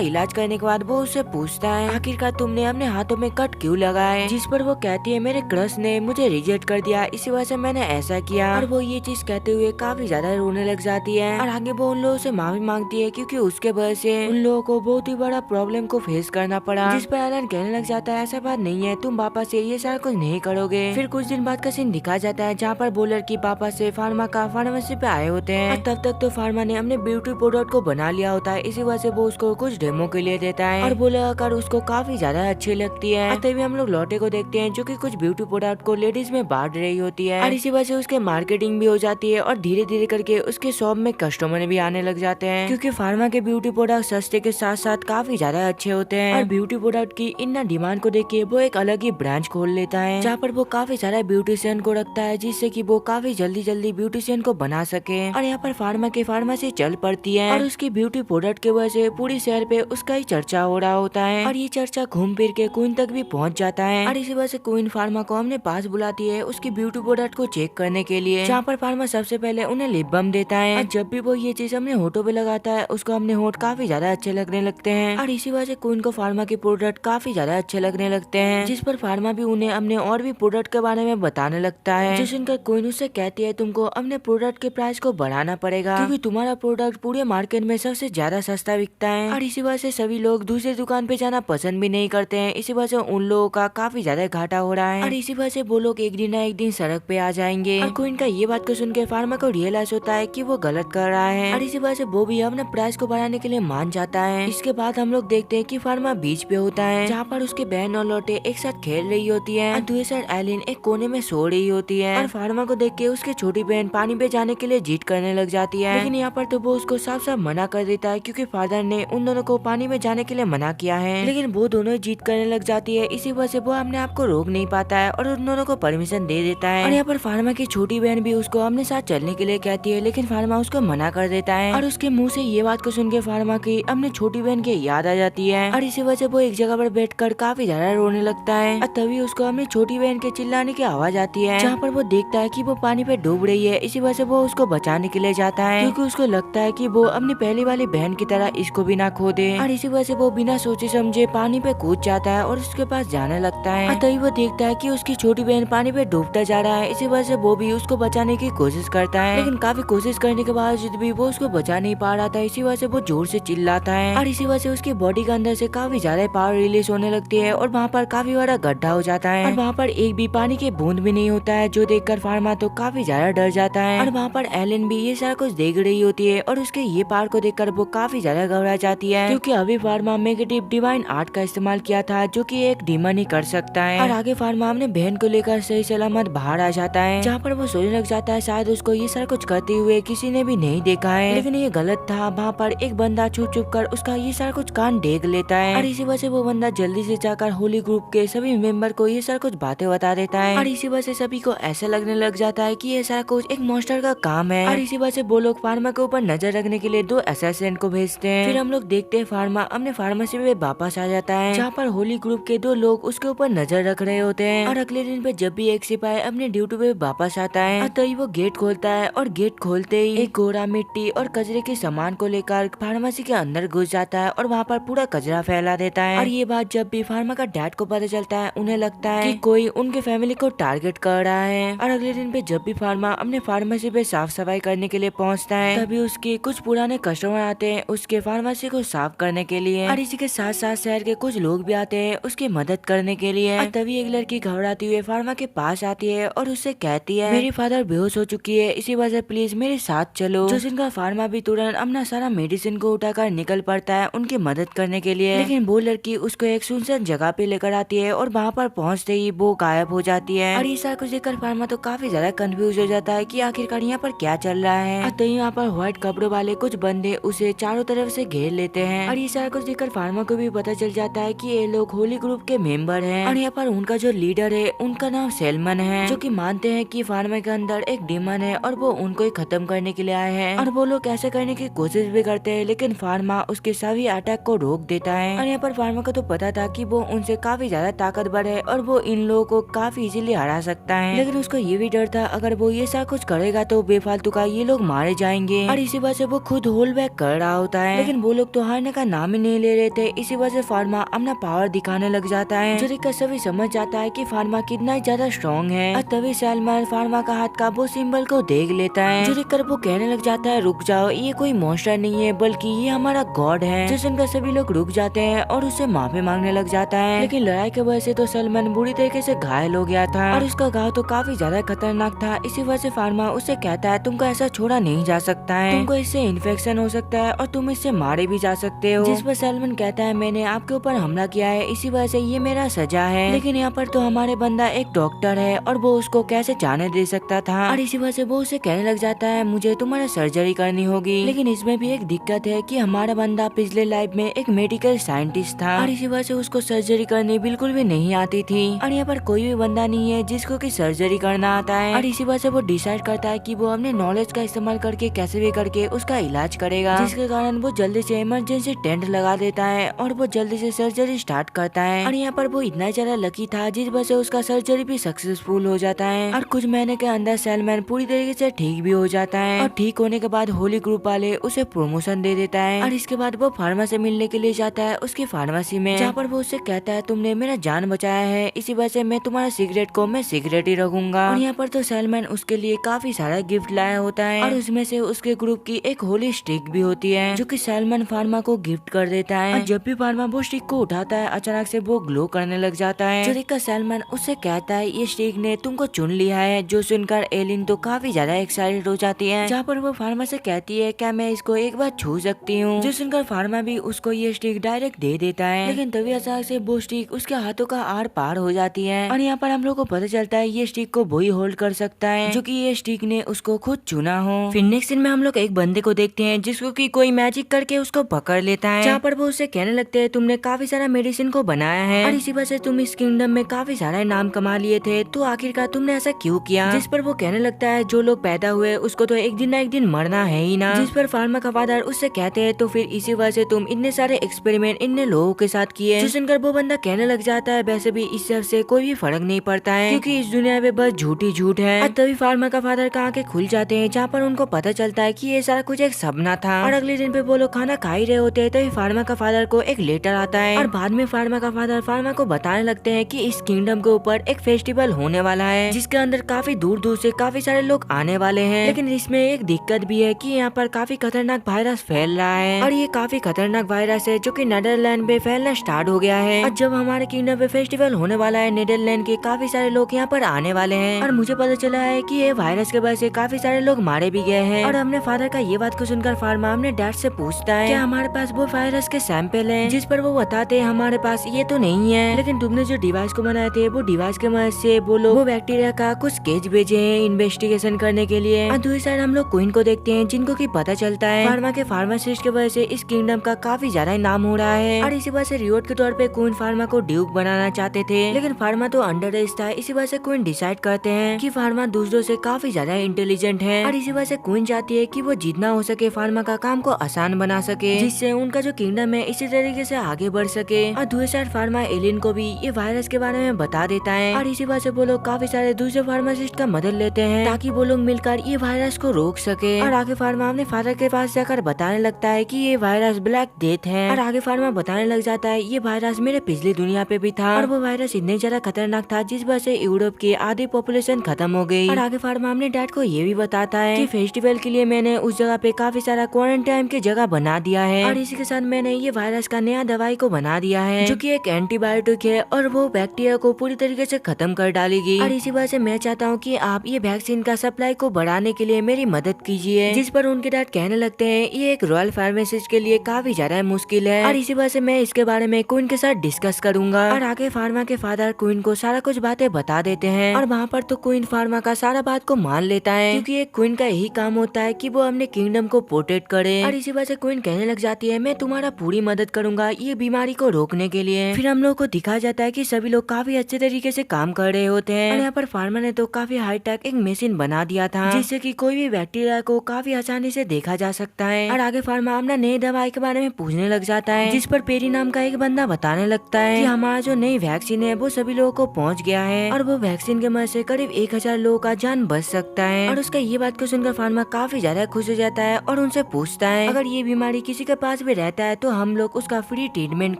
[SPEAKER 1] इलाज करने के बाद वो उससे पूछता है आखिरकार तुमने अपने हाथों में कट क्यों लगाए, जिस पर वो कहती है मेरे क्रश ने मुझे रिजेक्ट कर दिया, इसी वजह से मैंने ऐसा किया। और वो ये चीज कहते हुए काफी ज्यादा रोने लग जाती है और आगे वो उन लोगों से माफी मांगती है क्योंकि उसके वजह से उन लोगों को बहुत ही बड़ा प्रॉब्लम को फेस करना पड़ा। जिस पर एलन कहने लग जाता है ऐसा बात नहीं है, तुम पापा से ये सारा कुछ नहीं करोगे। फिर कुछ दिन बाद का सीन दिखाया जाता है जहाँ पर बोलर की पापा से फार्मा का फार्मेसी पे आए होते हैं और तब तक तो फार्मा ने अपने ब्यूटी प्रोडक्ट को बना लिया होता है, इसी वजह से वो उसको कुछ डेमो के लिए देता है और बोले आकर उसको काफी ज्यादा अच्छी लगती है। तभी हम लोग लौटे को देखते हैं जो कि कुछ ब्यूटी प्रोडक्ट को लेडीज में बांट रही होती है और इसी वजह से उसके मार्केटिंग भी हो जाती है और धीरे धीरे करके उसके शॉप में कस्टमर भी आने लग जाते हैं क्योंकि फार्मा के ब्यूटी प्रोडक्ट सस्ते के साथ साथ काफी ज्यादा अच्छे होते हैं। और ब्यूटी प्रोडक्ट की इन डिमांड को देख के वो एक अलग ही ब्रांच खोल लेता है जहाँ पर वो काफी सारा ब्यूटिशियन को रखता है जिससे कि वो काफी जल्दी ब्यूटिशियन को बना सके। और यहाँ पर फार्मा की फार्मेसी चल पड़ती है और उसकी ब्यूटी प्रोडक्ट की वजह से पूरी शहर पे उसका ही चर्चा हो रहा होता है और ये चर्चा घूम फिर के क्वीन तक भी पहुँच जाता है। और इसी वजह से क्वीन फार्मा को अपने पास बुलाती है उसकी ब्यूटी प्रोडक्ट को चेक करने के लिए, जहाँ पर फार्मा सबसे पहले उन्हें लिप बाम देता है और जब भी वो ये चीज अपने होठों पे लगाता है उसको अपने होठ काफी ज्यादा अच्छे लगने लगते हैं और इसी वजह से क्वीन को फार्मा के प्रोडक्ट काफी ज्यादा अच्छे लगने लगते हैं, जिस पर फार्मा भी उन्हें अपने और भी प्रोडक्ट के बारे में बताने लगता है। जिस सुनकर क्वीन उससे कहती है तुमको अपने प्रोडक्ट के प्राइस को बढ़ाना पड़ेगा क्योंकि तुम्हारा प्रोडक्ट पूरे मार्केट में सबसे ज्यादा सस्ता बिकता है और इसी वजह से सभी लोग दूसरी दुकान पे जाना पसंद भी नहीं करते हैं, इसी वजह से उन लोगों का काफी ज्यादा घाटा हो रहा है और इसी वजह से वो लोग एक दिन ना एक दिन सड़क पे आ जाएंगे। और क्वीन का ये बात को सुनकर फार्मा को रियलाइज होता है कि वो गलत कर रहा है और इसी वजह से वो भी अपने प्राइस को बढ़ाने के लिए मान जाता है। इसके बाद हम लोग देखते हैं कि फार्मा बीच पे होता है जहाँ पर उसके बहन और लौटे एक साथ खेल रही होती है और दूसरी साइड एलिन एक कोने में सो रही होती है और फार्मा को देख के उसकी छोटी बहन पानी पे जाने के लिए जिद करने लग जाती है, लेकिन यहाँ पर तो वो उसको साफ साफ मना कर देता है क्योंकि फादर ने उन दोनों को पानी में जाने के लिए मना किया है, लेकिन वो दोनों जिद करने लग जाती है। इसी वजह से वो अपने आप को रोक नहीं पाता है और उन दोनों को परमिशन दे देता है। और यहाँ पर फार्मा की छोटी बहन भी उसको अपने साथ चलने के लिए कहती है, लेकिन फार्मा उसको मना कर देता है और उसके मुंह से ये बात को सुन के फार्मा की अपने छोटी बहन की याद आ जाती है और इसी वजह से वो एक जगह पर बैठकर काफी ज्यादा रोने लगता है। और तभी उसको अपनी छोटी बहन के चिल्लाने की आवाज आती है जहाँ पर वो देखता है कि वो पानी पे डूब रही है, इसी वजह से वो उसको बचाने के लिए जाता है क्योंकि उसको लगता है कि वो अपनी पहली वाली बहन की तरह इसको भी ना खो दे। और इसी वजह से वो बिना सोचे समझे पानी पे कूद जाता है और उसके पास जाने लगता है और तभी वो देखता है कि उसकी छोटी बहन पानी पे डूबता जा रहा है, इसी वजह से वो भी उसको बचाने की कोशिश करता है, लेकिन काफी कोशिश करने के बावजूद भी वो उसको बचा नहीं पा रहा था, इसी वजह से वो जोर से चिल्लाता है और इसी वजह से उसकी बॉडी के अंदर से काफी ज्यादा पावर रिलीज होने लगती है और वहाँ पर काफी बड़ा गड्ढा हो जाता है और वहाँ पर एक भी पानी की बूंद भी नहीं होता है, जो देखकर फार्मा तो काफी ज्यादा डर जाता है। और वहाँ पर एलन भी ये सारा कुछ देख रही होती है और उसके ये पावर को देखकर वो काफी ज्यादा घबरा जाती है क्योंकि अभी फार्मा नेगेटिव डिवाइन आर्ट का इस्तेमाल किया था जो कि एक डीमन ही कर सकता है। और आगे फार्मा अपने बहन को लेकर सही सलामत बाहर आ जाता है जहाँ पर वो सोचने लग जाता है शायद उसको ये सारा कुछ करते हुए किसी ने भी नहीं देखा है, लेकिन ये गलत था। वहाँ पर एक बंदा छुप छुप कर उसका ये सारा कुछ कान देख लेता है और इसी वजह से वो बंदा जल्दी से जाकर होली ग्रुप के सभी मेंबर को ये सारा कुछ बातें बता देता है और इसी वजह से सभी को ऐसा लगने लग जाता है कि ये सारा कुछ एक मॉन्स्टर का काम है। और इसी वजह से वो लोग फार्मा के ऊपर नजर रखने के लिए 2 असिस्टेंट को भेजते हैं। फिर हम लोग देखते हैं फार्मा अपने फार्मेसी में वापस आ जाता है जहाँ पर होली ग्रुप के 2 लोग उसके ऊपर नजर रख रहे होते हैं और अगले दिन पे जब भी एक सिपाही अपने ड्यूटी पे वापस आता है तभी वो गेट खोलता है और गेट खोलते ही एक गोरा मिट्टी और कचरे के सामान को लेकर फार्मेसी के अंदर घुस जाता है और वहाँ पर पूरा कचरा फैला देता है। और ये बात जब भी फार्मा का डैड को पता चलता है उन्हें लगता है कि कोई उनके फैमिली को टारगेट कर रहा है। और अगले दिन पे जब भी फार्मा अपने फार्मेसी पे साफ सफाई करने के लिए पहुंचता है तभी उसके कुछ पुराने कस्टमर आते हैं उसके फार्मेसी को साफ करने के लिए और इसी के साथ साथ शहर के कुछ लोग भी आते हैं उसकी मदद करने के लिए। और तभी एक लड़की घबराती हुई फार्मा के पास आती है और उससे कहती है मेरी फादर बेहोश हो चुकी है, इसी वजह प्लीज मेरे साथ चलो। जो जिनका फार्मा भी तुरंत अपना सारा मेडिसिन को उठाकर निकल पड़ता है उनकी मदद करने के लिए, लेकिन वो लड़की उसको एक सुनसान जगह पे लेकर आती है और वहाँ पर पहुँचते ही वो गायब हो जाती है। और ये सारा कुछ देखकर फार्मा तो काफी ज्यादा कंफ्यूज हो जाता है कि आखिरकार यहाँ पर क्या चल रहा है। तो यहाँ पर व्हाइट कपड़ों वाले कुछ बंदे उसे चारों तरफ से घेर लेते हैं और ये सारा कुछ देखकर फार्मा को भी पता चल जाता है कि ये लोग होली ग्रुप के मेंबर हैं और यहाँ पर उनका जो लीडर है उनका नाम सेलमन है जो कि मानते हैं कि फार्मा के अंदर एक डीमन है और वो उनको ही खत्म करने के लिए आए हैं। और वो लोग ऐसे करने की कोशिश भी करते हैं लेकिन फार्मा उसके सभी अटैक को रोक देता है। और यहाँ पर फार्मा को तो पता था कि वो उनसे काफी ज्यादा ताकतवर है और वो इन लोगों को काफी इजीली हरा सकता है, लेकिन उसको ये भी डर था अगर वो ये सब कुछ करेगा तो बेफालतू होगा ये लोग मारे जाएंगे। और इसी वजह से वो खुद होल्ड बैक कर रहा होता है, लेकिन वो लोग तो हारने का नाम ही नहीं ले रहे थे। इसी वजह से फार्मा अपना पावर दिखाने लग जाता है, जो देखकर सभी समझ जाता है कि फार्मा कितना ज्यादा स्ट्रॉन्ग है। और तभी सलमान फार्मा का हाथ का वो सिंबल को देख लेता है, जो देखकर वो कहने लग जाता है रुक जाओ, ये कोई मॉन्स्टर नहीं है बल्कि ये हमारा गॉड है। जो सुनकर सभी लोग रुक जाते हैं और उससे माफी मांगने लग जाता है। लेकिन लड़ाई की वजह से तो सलमान बुरी तरीके से घायल हो गया था और उसका घाव तो काफी ज्यादा खतरनाक था। इसी वजह से फार्मा उससे कहता है तुमको ऐसा छोड़ा नहीं जा सकता है, तुमको इससे इन्फेक्शन हो सकता है और तुम इससे मारे भी जा सकते हो। जिस पर सलमान कहता है मैंने आपके ऊपर हमला किया है, इसी वजह से ये मेरा सजा है। लेकिन यहाँ पर तो हमारे बंदा एक डॉक्टर है और वो उसको कैसे जाने दे सकता था। और इसी वजह से वो उसे कहने लग जाता है मुझे तुम्हारा सर्जरी करनी होगी। लेकिन इसमें भी एक दिक्कत है कि हमारा बंदा पिछले लाइफ में एक मेडिकल साइंटिस्ट था और इसी वजह से उसको सर्जरी करनी बिल्कुल भी नहीं आती थी। और यहाँ पर कोई भी बंदा नहीं है जिसको की सर्जरी करना आता है। और इसी वजह से वो डिसाइड करता है कि वो अपने नॉलेज का इस्तेमाल करके कैसे भी करके उसका इलाज करेगा, जिसके कारण वो जल्दी से इमरजेंसी टेंट लगा देता है और वो जल्दी से सर्जरी स्टार्ट करता है। और यहाँ पर वो इतना ज्यादा लकी था जिस वजह से उसका सर्जरी भी सक्सेसफुल हो जाता है और कुछ महीने के अंदर सलमान पूरी तरीके से ठीक भी हो जाता है। और ठीक होने के बाद होली ग्रुप वाले उसे प्रमोशन दे देता है और इसके बाद वो फार्मा से मिलने के लिए जाता है उसकी फार्मेसी में, जहाँ पर वो उससे कहता है तुमने मेरा जान बचाया है, इसी वजह से मैं तुम्हारा सिगरेट को मैं सिगरेट ही रखूंगा। और यहाँ पर तो सलमान उसके लिए काफी सारा गिफ्ट लाया होता है और उसमें से उसके ग्रुप की एक होली स्टिक भी होती है जो कि सलमान फार्मा को गिफ्ट कर देता है। और जब भी फार्मा वो स्टिक को उठाता है अचानक से वो ग्लो करने लग जाता है, जो देखकर सलमान उससे कहता है ये स्टिक ने तुमको चुन लिया है। जो सुनकर एलिन तो काफी ज्यादा एक्साइटेड हो जाती है, जहाँ पर वो फार्मा से कहती है क्या मैं इसको एक बार छू सकती हूँ। जो सुनकर फार्मा भी उसको ये स्टिक डायरेक्ट दे देता है, लेकिन तभी अचानक से वो स्टिक उसके हाथों का आर पार हो जाती है और यहाँ पर हम लोग को पता चलता है ये स्टिक को वही होल्ड कर सकता है जो कि ये स्टिक ने उसको खुद चुना हो। फिर नेक्स्ट सीन में हम लोग एक बंदे को देखते हैं जिसको कि कोई मैजिक करके उसको पकड़ लेता है, जहाँ पर वो उससे कहने लगते हैं तुमने काफी सारा मेडिसिन को बनाया है और इसी वजह से तुम इस किंगडम में काफी सारा नाम कमा लिए थे, तो आखिरकार तुमने ऐसा क्यों किया। जिस पर वो कहने लगता है जो लोग पैदा हुए उसको तो एक दिन ना एक दिन मरना है ही ना। जिस पर फार्मा का फादर उससे कहते हैं तो फिर इसी वजह से तुम इतने सारे एक्सपेरिमेंट इतने लोगों के साथ किए। जो सुनकर वो बंदा कहने लग जाता है वैसे भी इस सब से कोई भी फर्क नहीं पड़ता है क्योंकि इस दुनिया में बस झूठ ही झूठ है। और तभी फार्मा का फादर का आंखें खुल जाते हैं, जहाँ पर उनको पता चलता है कि ये सारा कुछ एक सपना था। और अगले दिन पे वो लोग खाना खा ही रहे होते हैं तभी फार्मा का फादर को एक लेटर आता है और बाद में फार्मा का फादर फार्मा को बताने लगते हैं कि इस किंगडम के ऊपर एक फेस्टिवल होने वाला है जिसके अंदर काफी दूर दूर से काफी सारे लोग आने वाले हैं। लेकिन इसमें एक दिक्कत भी है कि यहाँ पर काफी खतरनाक वायरस फैल रहा है और ये काफी खतरनाक वायरस है जो कि नीदरलैंड में फैलना स्टार्ट हो गया है। और जब हमारे किंगडम पे फेस्टिवल होने वाला है नीदरलैंड के काफी सारे लोग यहाँ पर आने वाले हैं और मुझे पता चला है कि ये वायरस के वजह से काफी सारे लोग मारे भी गए हैं। और हमने फादर का ये बात को सुनकर फार्मा अपने डैड से पूछता है क्या हमारे पास वो वायरस के सैंपल हैं, जिस पर वो बताते हैं हमारे पास ये तो नहीं है, लेकिन तुमने जो डिवाइस को बनाए थे वो डिवाइस के मदद से वो लोग वो बैक्टीरिया का कुछ स्केच भेजे हैं इन्वेस्टिगेशन करने के लिए। और दूसरी साइड हम लोग क्वीन को देखते हैं जिनको की पता चलता है फार्मा के फार्मासिस्ट की वजह से इस किंगडम का काफी ज्यादा नाम हो रहा है और इसी वजह से रिवॉर्ड के तौर पे क्वीन फार्मा को ड्यूक बनाना चाहते थे, लेकिन फार्मा तो अंडर एज था। इसी वजह से क्वीन डिसाइड करते हैं कि फार्मा दूसरों से काफी ज्यादा इंटेलिजेंट है और इसी वजह से क्वीन चाहती है कि वो जितना हो सके फार्मा का काम को आसान बना सके, जिससे उनका जो किंगडम है इसी तरीके से आगे बढ़ सके। और दूसरी साइड फार्मा एलिन को भी ये वायरस के बारे में बता देता है और इसी वजह से वो लोग काफी सारे दूसरे फार्मासिस्ट का मदद लेते हैं ताकि वो लोग मिलकर ये वायरस को रोक सके। और आगे फार्मा अपने फादर के पास जाकर बताने लगता है कि ये वायरस ब्लैक डेथ है और आगे फार्मा बताने लग जाता है ये वायरस मेरे पिछली दुनिया पे भी था और वो वायरस इतने ज्यादा खतरनाक था जिस वजह से यूरोप की आधी पॉपुलेशन खत्म हो गई। और आगे फार्मा अपने डैड को ये भी बताता है कि फेस्टिवल के लिए मैंने उस जगह पे काफी सारा क्वारंटाइन की जगह बना दिया है और इसी के साथ मैंने ये वायरस का नया दवाई को बना दिया है जो कि एक एंटीबायोटिक है और वो बैक्टीरिया को पूरी तरीके से खत्म कर डालेगी। और इसी वजह से मैं चाहता हूँ कि आप ये वैक्सीन का सप्लाई को बढ़ाने के लिए मेरी मदद कीजिए। जिस पर उनके डैड कहने लगते हैं ये एक रॉयल फार्मासिस्ट के लिए काफी ज्यादा मुश्किल है और इसी वजह से मैं इसके बारे में क्वीन के साथ डिस्कस करूंगा। और आगे फार्मा के फादर क्वीन को सारा कुछ बातें बता देते हैं और वहाँ पर तो क्वीन फार्मा का सारा बात को मान लेता है क्योंकि एक क्वीन का यही काम होता है कि वो अपने किंगडम को प्रोटेक्ट करे। और इसी वजह से क्वीन कहने लग जाती है मैं तुम्हारा पूरी मदद करूंगा ये बीमारी को रोकने के लिए। फिर हम लोग को दिखाया जाता है कि सभी लोग काफी अच्छे तरीके से काम कर रहे होते हैं और यहाँ पर फार्मा ने तो काफी हाई टेक एक मशीन बना दिया था जिससे कि कोई भी बैक्टीरिया को काफी आसानी से देखा जा सकता है। और आगे फार्मा अपना नई दवाई के बारे में पूछने लग जाता है जिस पर पेरी नाम का एक बंदा बताने लगता है कि हमारा जो नई वैक्सीन है वो सभी लोगों को पहुंच गया है और वो वैक्सीन के मदद से करीब 1000 लोगों का जान बच सकता है। और उसका ये ये बात को सुनकर फार्मा काफी ज्यादा खुश हो जाता है और उनसे पूछता है अगर ये बीमारी किसी के पास भी रहता है तो हम लोग उसका फ्री ट्रीटमेंट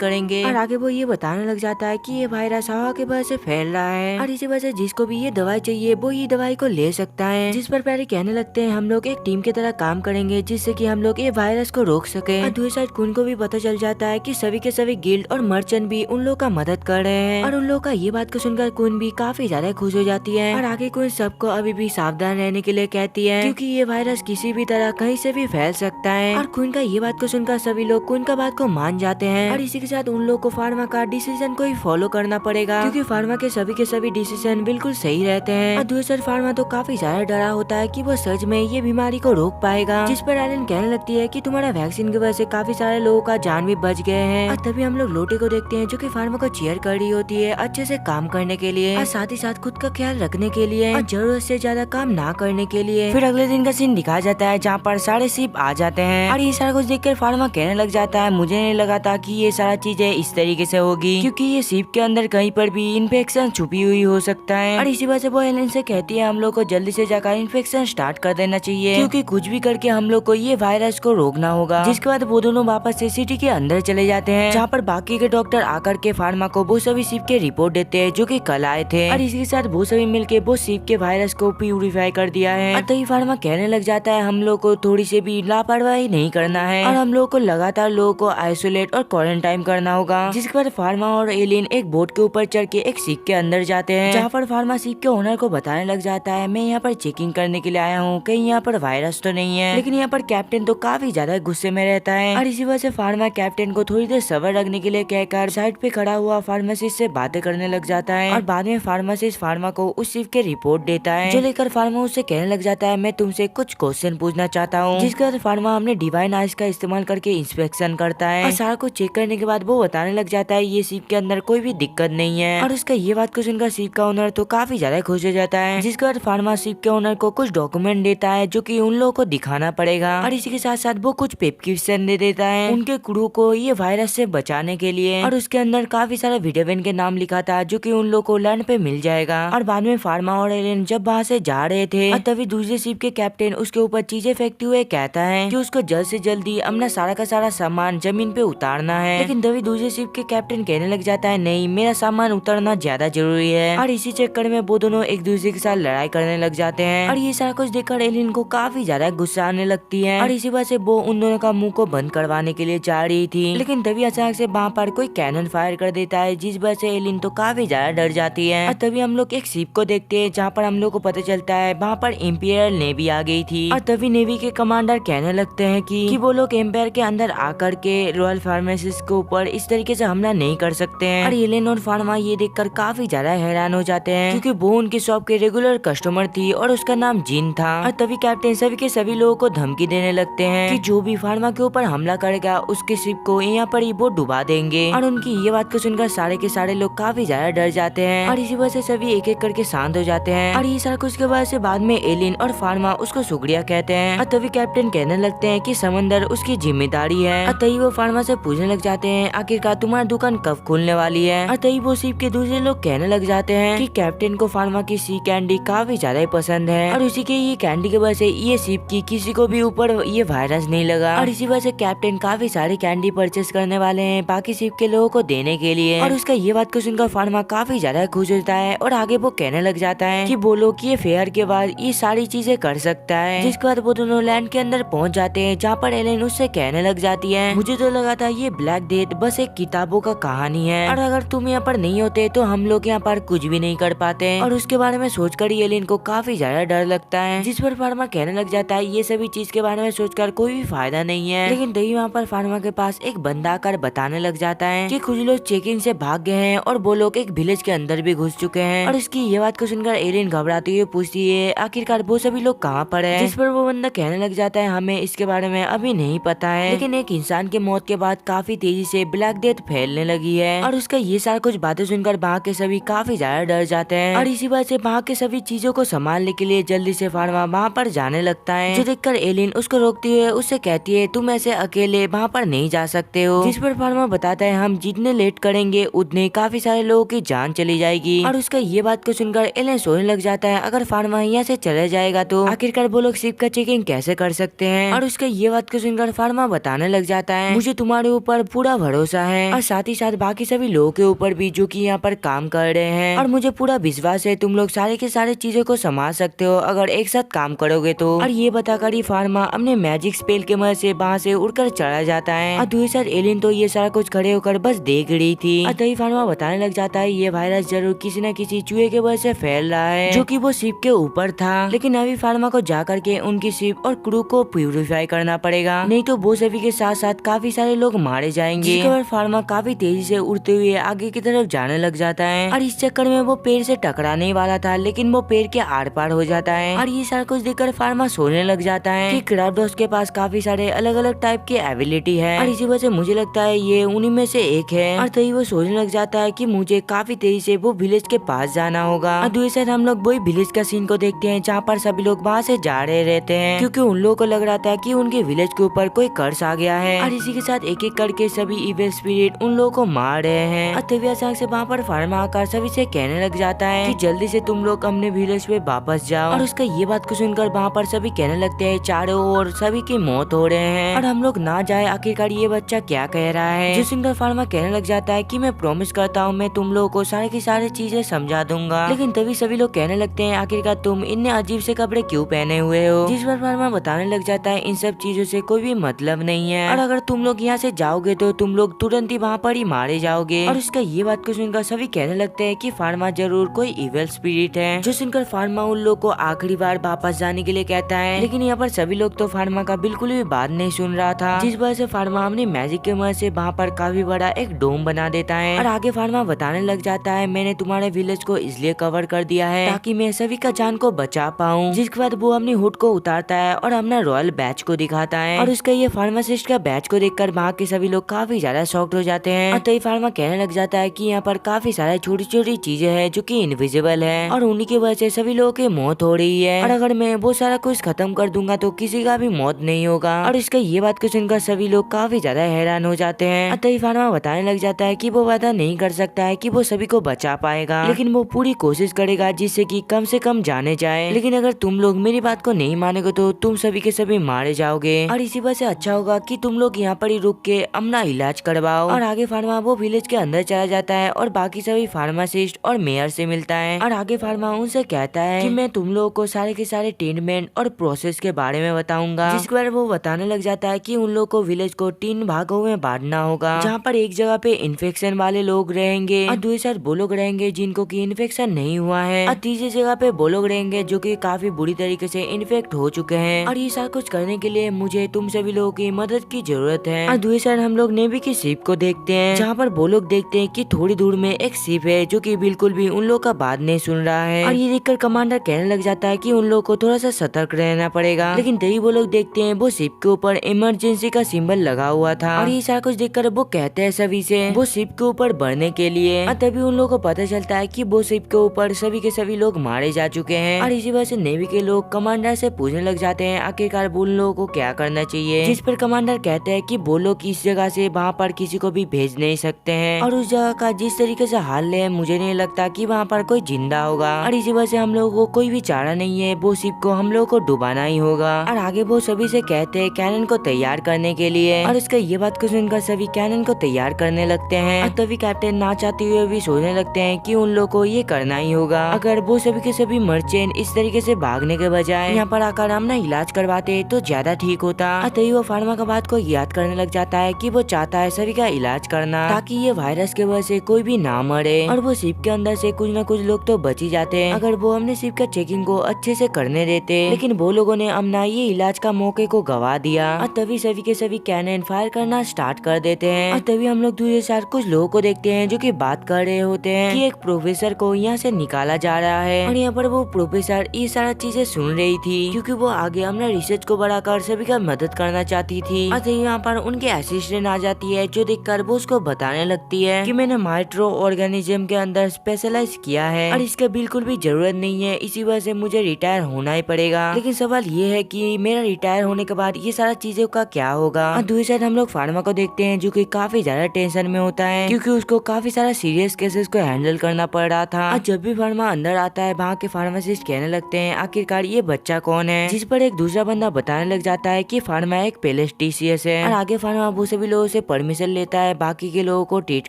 [SPEAKER 1] करेंगे। और आगे वो ये बताने लग जाता है कि ये वायरस हवा के वजह से फैल रहा है और इसी वजह से जिसको भी ये दवाई चाहिए वो ये दवाई को ले सकता है। जिस पर पैरी कहने लगते हैं हम लोग एक टीम की तरह काम करेंगे जिससे कि हम लोग ये वायरस को रोक सके। और दूसरी साइड कुन को भी पता चल जाता है कि सभी के सभी गिल्ड और मर्चेंट भी उन लोग का मदद कर रहे हैं और उन लोग का ये बात को सुनकर कुन भी काफी ज्यादा खुश हो जाती है। और आगे कुन सबको अभी भी सावधान रहने के लिए कहती है क्योंकि ये वायरस किसी भी तरह कहीं से भी फैल सकता है। और कुन का ये बात को सुनकर सभी लोग कुन का बात को मान जाते हैं और इसी के साथ उन लोग को फार्मा का डिसीजन को ही फॉलो करना पड़ेगा क्योंकि फार्मा के सभी डिसीजन बिल्कुल सही रहते हैं। और दूसरी फार्मा तो काफी ज्यादा डरा होता है कि वो सच में ये बीमारी को रोक पाएगा। जिस पर एलन कहने लगती है कि तुम्हारा वैक्सीन की वजह से काफी सारे लोगों का जान भी बच गए हैं। और तभी हम लोग लोटे को देखते हैं जो कि फार्मा को चेयर कर रही होती है अच्छे से काम करने के लिए और साथ ही साथ खुद का ख्याल रखने के लिए और जरूरत से ज्यादा काम ना करने के लिए। फिर अगले दिन का सीन दिखाया जाता है जहाँ पर सारे शिप आ जाते हैं और ये सारा कुछ देखकर फार्मा कहने लग जाता है मुझे नहीं लगा था कि ये सारा चीजें इस तरीके से होगी क्योंकि ये शिप के अंदर कहीं पर भी इन्फेक्शन छुपी हुई हो सकता है। और इसी वजह से वो एलन से कहती है हम लोग को जल्दी से जाकर इन्फेक्शन स्टार्ट कर देना चाहिए क्योंकि कुछ भी करके हम लोग को ये वायरस को रोकना होगा। जिसके बाद वो दोनों वापस से सिटी के अंदर चले जाते हैं जहाँ पर बाकी के डॉक्टर आकर के फार्मा को वो सभी शिप के रिपोर्ट देते हैं जो कि कल आए थे और इसके साथ वो सभी मिलके वो शिप के वायरस को प्यूरिफाई कर दिया है। और तभी फार्मा कहने लग जाता है हम लोग को थोड़ी से भी लापरवाही नहीं करना है और हम लोग को लगातार लोगों को आइसोलेट और क्वारंटाइन करना होगा। जिसके बाद फार्मा और एलिन एक बोट के ऊपर चढ़ के एक शिप के अंदर जाते हैं जहाँ पर फार्मा शिप के ओनर को बताने लग जाता है मैं यहाँ पर चेकिंग करने के लिए आया हूँ कहीं यहाँ पर वायरस तो नहीं है। लेकिन यहाँ पर कैप्टन तो काफी ज्यादा गुस्से में रहता है और इसी वजह से फार्मा कैप्टन को थोड़ी देर सब्र रखने के लिए कहकर साइड पे खड़ा हुआ फार्मासिस्ट से बातें करने लग जाता है और बाद में फार्मासिस्ट फार्मा को उस शिप के रिपोर्ट देता है जो लेकर फार्मा उससे कहने लग जाता है मैं तुमसे कुछ क्वेश्चन पूछना चाहता हूँ। जिसके बाद फार्मा हमने डिवाइन आइज का इस्तेमाल करके इंस्पेक्शन करता है और सारा कुछ चेक करने के बाद वो बताने लग जाता है ये शिप के अंदर कोई भी दिक्कत नहीं है। और उसका ये बात को सुनकर शिप का ओनर तो काफी ज्यादा खुश हो जाता है। जिसके बाद फार्मा शिप के ओनर को कुछ डॉक्यूमेंट देता है जो कि उन लोगों को दिखाना पड़ेगा और इसी के साथ साथ वो कुछ प्रिस्क्रिप्शन दे देता है उनके क्रू को ये वायरस से बचाने के लिए और उसके अंदर काफी सारे विटामिन के नाम लिखा था जो कि उन लोगों को लैंड पे मिल जाएगा। और बाद में फार्मा और एलेन जब वहाँ से जा रहे थे और तभी दूसरे शिप के कैप्टन उसके ऊपर चीजें फेंकते हुए कहता है कि उसको जल्द से जल्दी अपना सारा का सारा सामान जमीन पे उतारना है। लेकिन तभी दूसरे शिप के कैप्टन कहने लग जाता है नहीं मेरा सामान उतारना ज्यादा जरूरी है। और इसी चक्कर में वो दोनों एक दूसरे के साथ लड़ाई करने लग जाते हैं और ये सारा कुछ देखकर एलिन को काफी ज्यादा गुस्सा आने लगती है और इसी वजह से वो उन दोनों का मुंह को बंद करवाने के लिए जा रही थी। लेकिन तभी अचानक से वहाँ पर कोई कैनन फायर कर देता है जिस वजह से एलिन तो काफी ज्यादा डर जाती है। और तभी हम लोग एक शिप को देखते हैं जहाँ पर हम लोग को पता चलता है वहाँ पर इंपीरियल नेवी आ गई थी। और तभी नेवी के कमांडर कहने लगते हैं कि वो लोग एम्पायर के अंदर आकर के रॉयल फार्मेसिस्ट के ऊपर इस तरीके से हमला नहीं कर सकते हैं। और एलिन और फार्मा ये देखकर काफी ज्यादा हैरान हो जाते हैं क्योंकि वो उनकी शॉप के रेगुलर कस्टमर थी और उसका नाम जिन था। और तभी कैप्टन सभी के सभी लोगों को धमकी देने लगते हैं कि जो भी फार्मा के ऊपर हमला करेगा उसके शिप को यहाँ पर ही वो डुबा देंगे। और उनकी ये बात को सुनकर सारे के सारे लोग काफी ज्यादा डर जाते हैं और इसी वजह से सभी एक एक करके शांत हो जाते हैं। और ये सारा कुछ के बाद से बाद में एलिन और फार्मा उसको शुक्रिया कहते हैं और तभी कैप्टन कहने लगते हैं कि समंदर उसकी जिम्मेदारी है। और तभी वो फार्मा से पूछने लग जाते हैं आखिरकार तुम्हारी दुकान कब खुलने वाली है। और तभी वो शिप के दूसरे लोग कहने लग जाते हैं कि कैप्टन को फार्मा की सी कैंडी काफी ज्यादा पसंद है और उसी के ये कैंडी की वजह से ये शिप की किसी को भी ऊपर ये वायरस नहीं लगा। और इसी वजह से कैप्टन काफी सारी कैंडी परचेस करने वाले हैं बाकी शिप के लोगों को देने के लिए। और उसका ये बात को सुनकर फार्मा काफी ज्यादा खुश होता है और आगे वो कहने लग जाता है कि बोलो कि ये फेयर के बाद ये सारी चीजें कर सकता है। जिसके बाद वो दोनों लैंड के अंदर पहुंच जाते हैं जहाँ पर एलेन उससे कहने लग जाती है मुझे तो लगा था ये ब्लैक डेथ बस एक किताबों का कहानी है और अगर तुम यहाँ पर नहीं होते तो हम लोग यहाँ पर कुछ भी नहीं कर पाते। और उसके बारे में सोचकर ही एलेन को काफी ज्यादा डर लगता है। जिस पर फार्मा कहने लग जाता है ये सभी चीज के बारे में सोचकर कोई भी फायदा नहीं है। लेकिन तभी वहाँ पर फार्मा के पास एक बंदा आकर बताने लग जाता है कि कुछ लोग चेकिंग से भाग गए हैं और वो लोग एक विलेज के अंदर भी घुस चुके हैं। और इसकी ये बात को सुनकर एलिन घबराती हुई पूछती है आखिरकार वो सभी लोग कहाँ पर है। जिस पर वो बंदा कहने लग जाता है हमें इसके बारे में अभी नहीं पता है लेकिन एक इंसान के मौत के बाद काफी तेजी से ब्लैक डेथ फैलने लगी है। और उसका ये सारा कुछ बातें सुनकर वहाँ के सभी काफी ज्यादा डर जाते हैं और इसी वजह से वहाँ के सभी चीजों को संभालने के लिए जल्दी से फार्मा वहाँ पर जाने लगता है। जो देखकर एलिन उसको रोकती है उससे कहती है तुम ऐसे अकेले वहाँ पर नहीं जा सकते हो। जिस पर फार्मा बताता है हम जितने लेट करेंगे उतने काफी सारे लोगों की जान चली जाएगी। और उसका ये बात को सुनकर एलिन सोचने लग जाता है अगर फार्मा यहाँ से चले जाए जाएगा तो आखिरकार वो लोग शिप का चेकिंग कैसे कर सकते हैं। और उसका ये बात को सुनकर फार्मा बताने लग जाता है, मुझे तुम्हारे ऊपर पूरा भरोसा है और साथ ही साथ बाकी सभी लोगों के ऊपर भी जो कि यहाँ पर काम कर रहे हैं, और मुझे पूरा विश्वास है तुम लोग सारे के सारे चीजों को संभाल सकते हो अगर एक साथ काम करोगे तो। और ये बताकर ही फार्मा अपने मैजिक स्पेल के मदद से वहाँ से उड़कर चला जाता है। और दूसरी साइड एलिन तो ये सारा कुछ खड़े होकर बस देख रही थी। और तभी फार्मा बताने लग जाता है ये वायरस जरूर किसी न किसी चूहे के वजह से फैल रहा है जो कि वो शिप के ऊपर था, लेकिन अभी फार्मा को जा करके उनकी शिप और क्रू को प्यूरिफाई करना पड़ेगा, नहीं तो वो सभी के साथ साथ काफी सारे लोग मारे जाएंगे। जिसके बाद फार्मा काफी तेजी से उड़ते हुए आगे की तरफ जाने लग जाता है और इस चक्कर में वो पेड़ से टकराने वाला था, लेकिन वो पेड़ के आर पार हो जाता है। और ये सारा कुछ देखकर फार्मा सोचने लग जाता है कि क्राफ्टोस के पास काफी सारे अलग अलग टाइप की एबिलिटी है और इसी वजह से मुझे लगता है ये उन्हीं में से एक है। और तभी वो सोचने लग जाता है कि मुझे काफी तेजी से वो विलेज के पास जाना होगा। और दूसरी साइड हम लोग वही विलेज का सीन को देखते हैं जहाँ पर सभी लोग वहाँ से जा रहे रहते हैं, क्योंकि उन लोगों को लग रहा था कि उनके विलेज के ऊपर कोई कर्ज आ गया है। और इसी के साथ एक एक करके सभी इविल स्पिरिट उन लोगों को मार रहे हैं। और तभी अचानक से वहाँ पर फार्मा आकर सभी से कहने लग जाता है कि जल्दी से तुम लोग अपने विलेज पे वापस जाओ। और उसका ये बात को सुनकर वहाँ पर सभी कहने लगते हैं चारों ओर सभी की मौत हो रहे हैं और हम लोग ना जाए, आखिरकार ये बच्चा क्या कह रहा है। जो सुनकर फार्मा कहने लग जाता है कि मैं प्रॉमिस करता हूँ मैं तुम लोगों को सारे की सारी चीजें समझा दूंगा। लेकिन तभी सभी लोग कहने लगते हैं आखिरकार तुम इतने अजीब से कपड़े क्यों पहने हुए हो। जिस पर फार्मा बताने लग जाता है इन सब चीजों से कोई भी मतलब नहीं है और अगर तुम लोग यहाँ से जाओगे तो तुम लोग तुरंत ही वहाँ पर ही मारे जाओगे। और उसका ये बात को सुनकर सभी कहने लगते हैं कि फार्मा जरूर कोई इविल स्पिरिट है। जो सुनकर फार्मा उन लोग को आखिरी बार वापस जाने के लिए कहता है, लेकिन यहाँ पर सभी लोग तो फार्मा का बिल्कुल भी बात नहीं सुन रहा था, जिस वजह से फार्मा अपनी मैजिक के मदद से वहाँ पर काफी बड़ा एक डोम बना देता है। और आगे फार्मा बताने लग जाता है मैंने तुम्हारे विलेज को इसलिए कवर कर दिया है ताकि मैं सभी का जान को बचा पाऊँ। जिसके बाद वो अपनी हुड को उतारता है और अपना रॉयल बैच को दिखाता है और उसका ये फार्मासिस्ट का बैच को देखकर वहाँ के सभी लोग काफी ज्यादा शॉक्ड हो जाते हैं। और तभी फार्मा कहने लग जाता है कि यहाँ पर काफी सारी छोटी छोटी चीजें हैं जो कि इनविजिबल है और उन्हीं की वजह से सभी लोगों की मौत हो रही है और अगर मैं वो सारा कुछ खत्म कर दूंगा तो किसी का भी मौत नहीं होगा। और इसका ये बात को सुनकर सभी लोग काफी ज्यादा हैरान हो जाते हैं। और तभी फार्मा बताने लग जाता है कि वो वादा नहीं कर सकता है कि वो सभी को बचा पाएगा, लेकिन वो पूरी कोशिश करेगा जिससे कि कम से कम जाने जाए। लेकिन अगर तुम लोग मेरी बात को नहीं मानोगे तो तुम सभी के सभी मारे जाओगे और इसी वजह से अच्छा होगा कि तुम लोग यहाँ पर ही रुक के अपना इलाज करवाओ। और आगे फार्मा वो विलेज के अंदर चला जाता है और बाकी सभी फार्मासिस्ट और मेयर से मिलता है और आगे फार्मा उनसे कहता है कि मैं तुम लोगों को सारे के सारे ट्रीटमेंट और प्रोसेस के बारे में बताऊंगा। जिसके बारे वो बताने लग जाता है कि उन लोगों को विलेज को 3 भागों में बांटना होगा, जहाँ पर एक जगह पे इन्फेक्शन वाले लोग रहेंगे और दूसरी साइड वो लोग रहेंगे जिनको की इन्फेक्शन नहीं हुआ है और तीसरी जगह पे वो लोग रहेंगे जो कि काफी बुरी तरीके से इन्फेक्ट हो चुके हैं। और ये सारा कुछ करने के लिए मुझे तुम सभी लोगों की मदद की जरूरत है। और दूसरी साइड हम लोग नेवी की शिप को देखते हैं, जहाँ पर वो लोग देखते हैं कि थोड़ी दूर में एक शिप है जो कि बिल्कुल भी उन लोगों का बात नहीं सुन रहा है। और ये देखकर कमांडर कहने लग जाता है कि उन लोगों को थोड़ा सा सतर्क रहना पड़ेगा। लेकिन तभी वो लोग देखते हैं वो शिप के ऊपर इमरजेंसी का सिंबल लगा हुआ था और ये सारा कुछ देखकर वो कहते हैं सभी से वो शिप के ऊपर बढ़ने के लिए। और तभी उन लोगों को पता चलता है कि वो शिप के ऊपर सभी के सभी लोग मारे जा चुके हैं। और इसी वजह से नेवी के लोग कमांडर से पूछने लग जाते हैं आखिरकार उन लोगों को क्या करना चाहिए। जिस पर कमांडर कहते हैं कि वो लोग इस जगह से वहाँ पर किसी को भी भेज नहीं सकते हैं और उस जगह का जिस तरीके से हाल है मुझे नहीं लगता कि वहाँ पर कोई जिंदा होगा। और इसी वजह से हम लोगों को कोई भी चारा नहीं है, वो शिप को हम लोगों को डुबाना ही होगा। और आगे वो सभी से कहते हैं कैनन को तैयार करने के लिए। और इसका ये बात को सुनकर सभी कैनन को तैयार करने लगते हैं और तभी कैप्टन ना चाहते हुए भी सोचने लगते हैं कि उन लोगों को ये करना ही होगा। अगर वो सभी के सभी मर्चेंट इस तरीके से भागने के बजाय यहाँ पर आकर अपना इलाज करवाते तो ज्यादा ठीक होता। तभी वो फार्मा का बात को याद करने लग जाता है कि वो चाहता है सभी का इलाज करना ताकि ये वायरस के वजह से कोई भी ना मरे और वो शिप के अंदर से कुछ न कुछ लोग तो बच ही जाते हैं अगर वो हमने शिप का चेकिंग को अच्छे से करने देते। लेकिन वो लोगों ने अपना ये इलाज का मौके को गवा दिया और तभी सभी के सभी कैनन फायर करना स्टार्ट कर देते हैं। और तभी हम लोग दूसरे साइड कुछ लोगों को देखते हैं जो कि बात कर रहे होते हैं कि एक प्रोफेसर को यहाँ से निकाला जा रहा है। और यहाँ पर वो प्रोफेसर ये सारा चीजें सुन रही थी क्योंकि वो आगे अपना रिसर्च को बढ़ाकर सभी का मदद करना चाहती थी। और यहाँ पर उनके असिस्टेंट आ जाती है जो देखकर वो उसको बताने लगती है कि मैंने माइक्रो ऑर्गेनिज्म के अंदर स्पेशलाइज किया है और इसका बिल्कुल भी जरूरत नहीं है, इसी वजह से मुझे रिटायर होना ही पड़ेगा। लेकिन सवाल ये है कि मेरा रिटायर होने के बाद ये सारा चीजों का क्या होगा। और दूसरी साइड हम लोग फार्मा को देखते हैं जो कि काफी ज्यादा टेंशन में होता है क्योंकि उसको काफी सारा सीरियस केसेस को हैंडल करना पड़ रहा था। और जब भी फार्मा अंदर आता है वहाँ के फार्मासिस्ट कहने लगते हैं आखिरकार ये बच्चा कौन है, जिस पर एक दूसरा बंदा बताने लग जाता है कि फार्मा एक पेलेस्टिशियस है। और आगे फार्मा वो सभी लोगों से परमिशन लेता है बाकी के लोगों को ट्रीट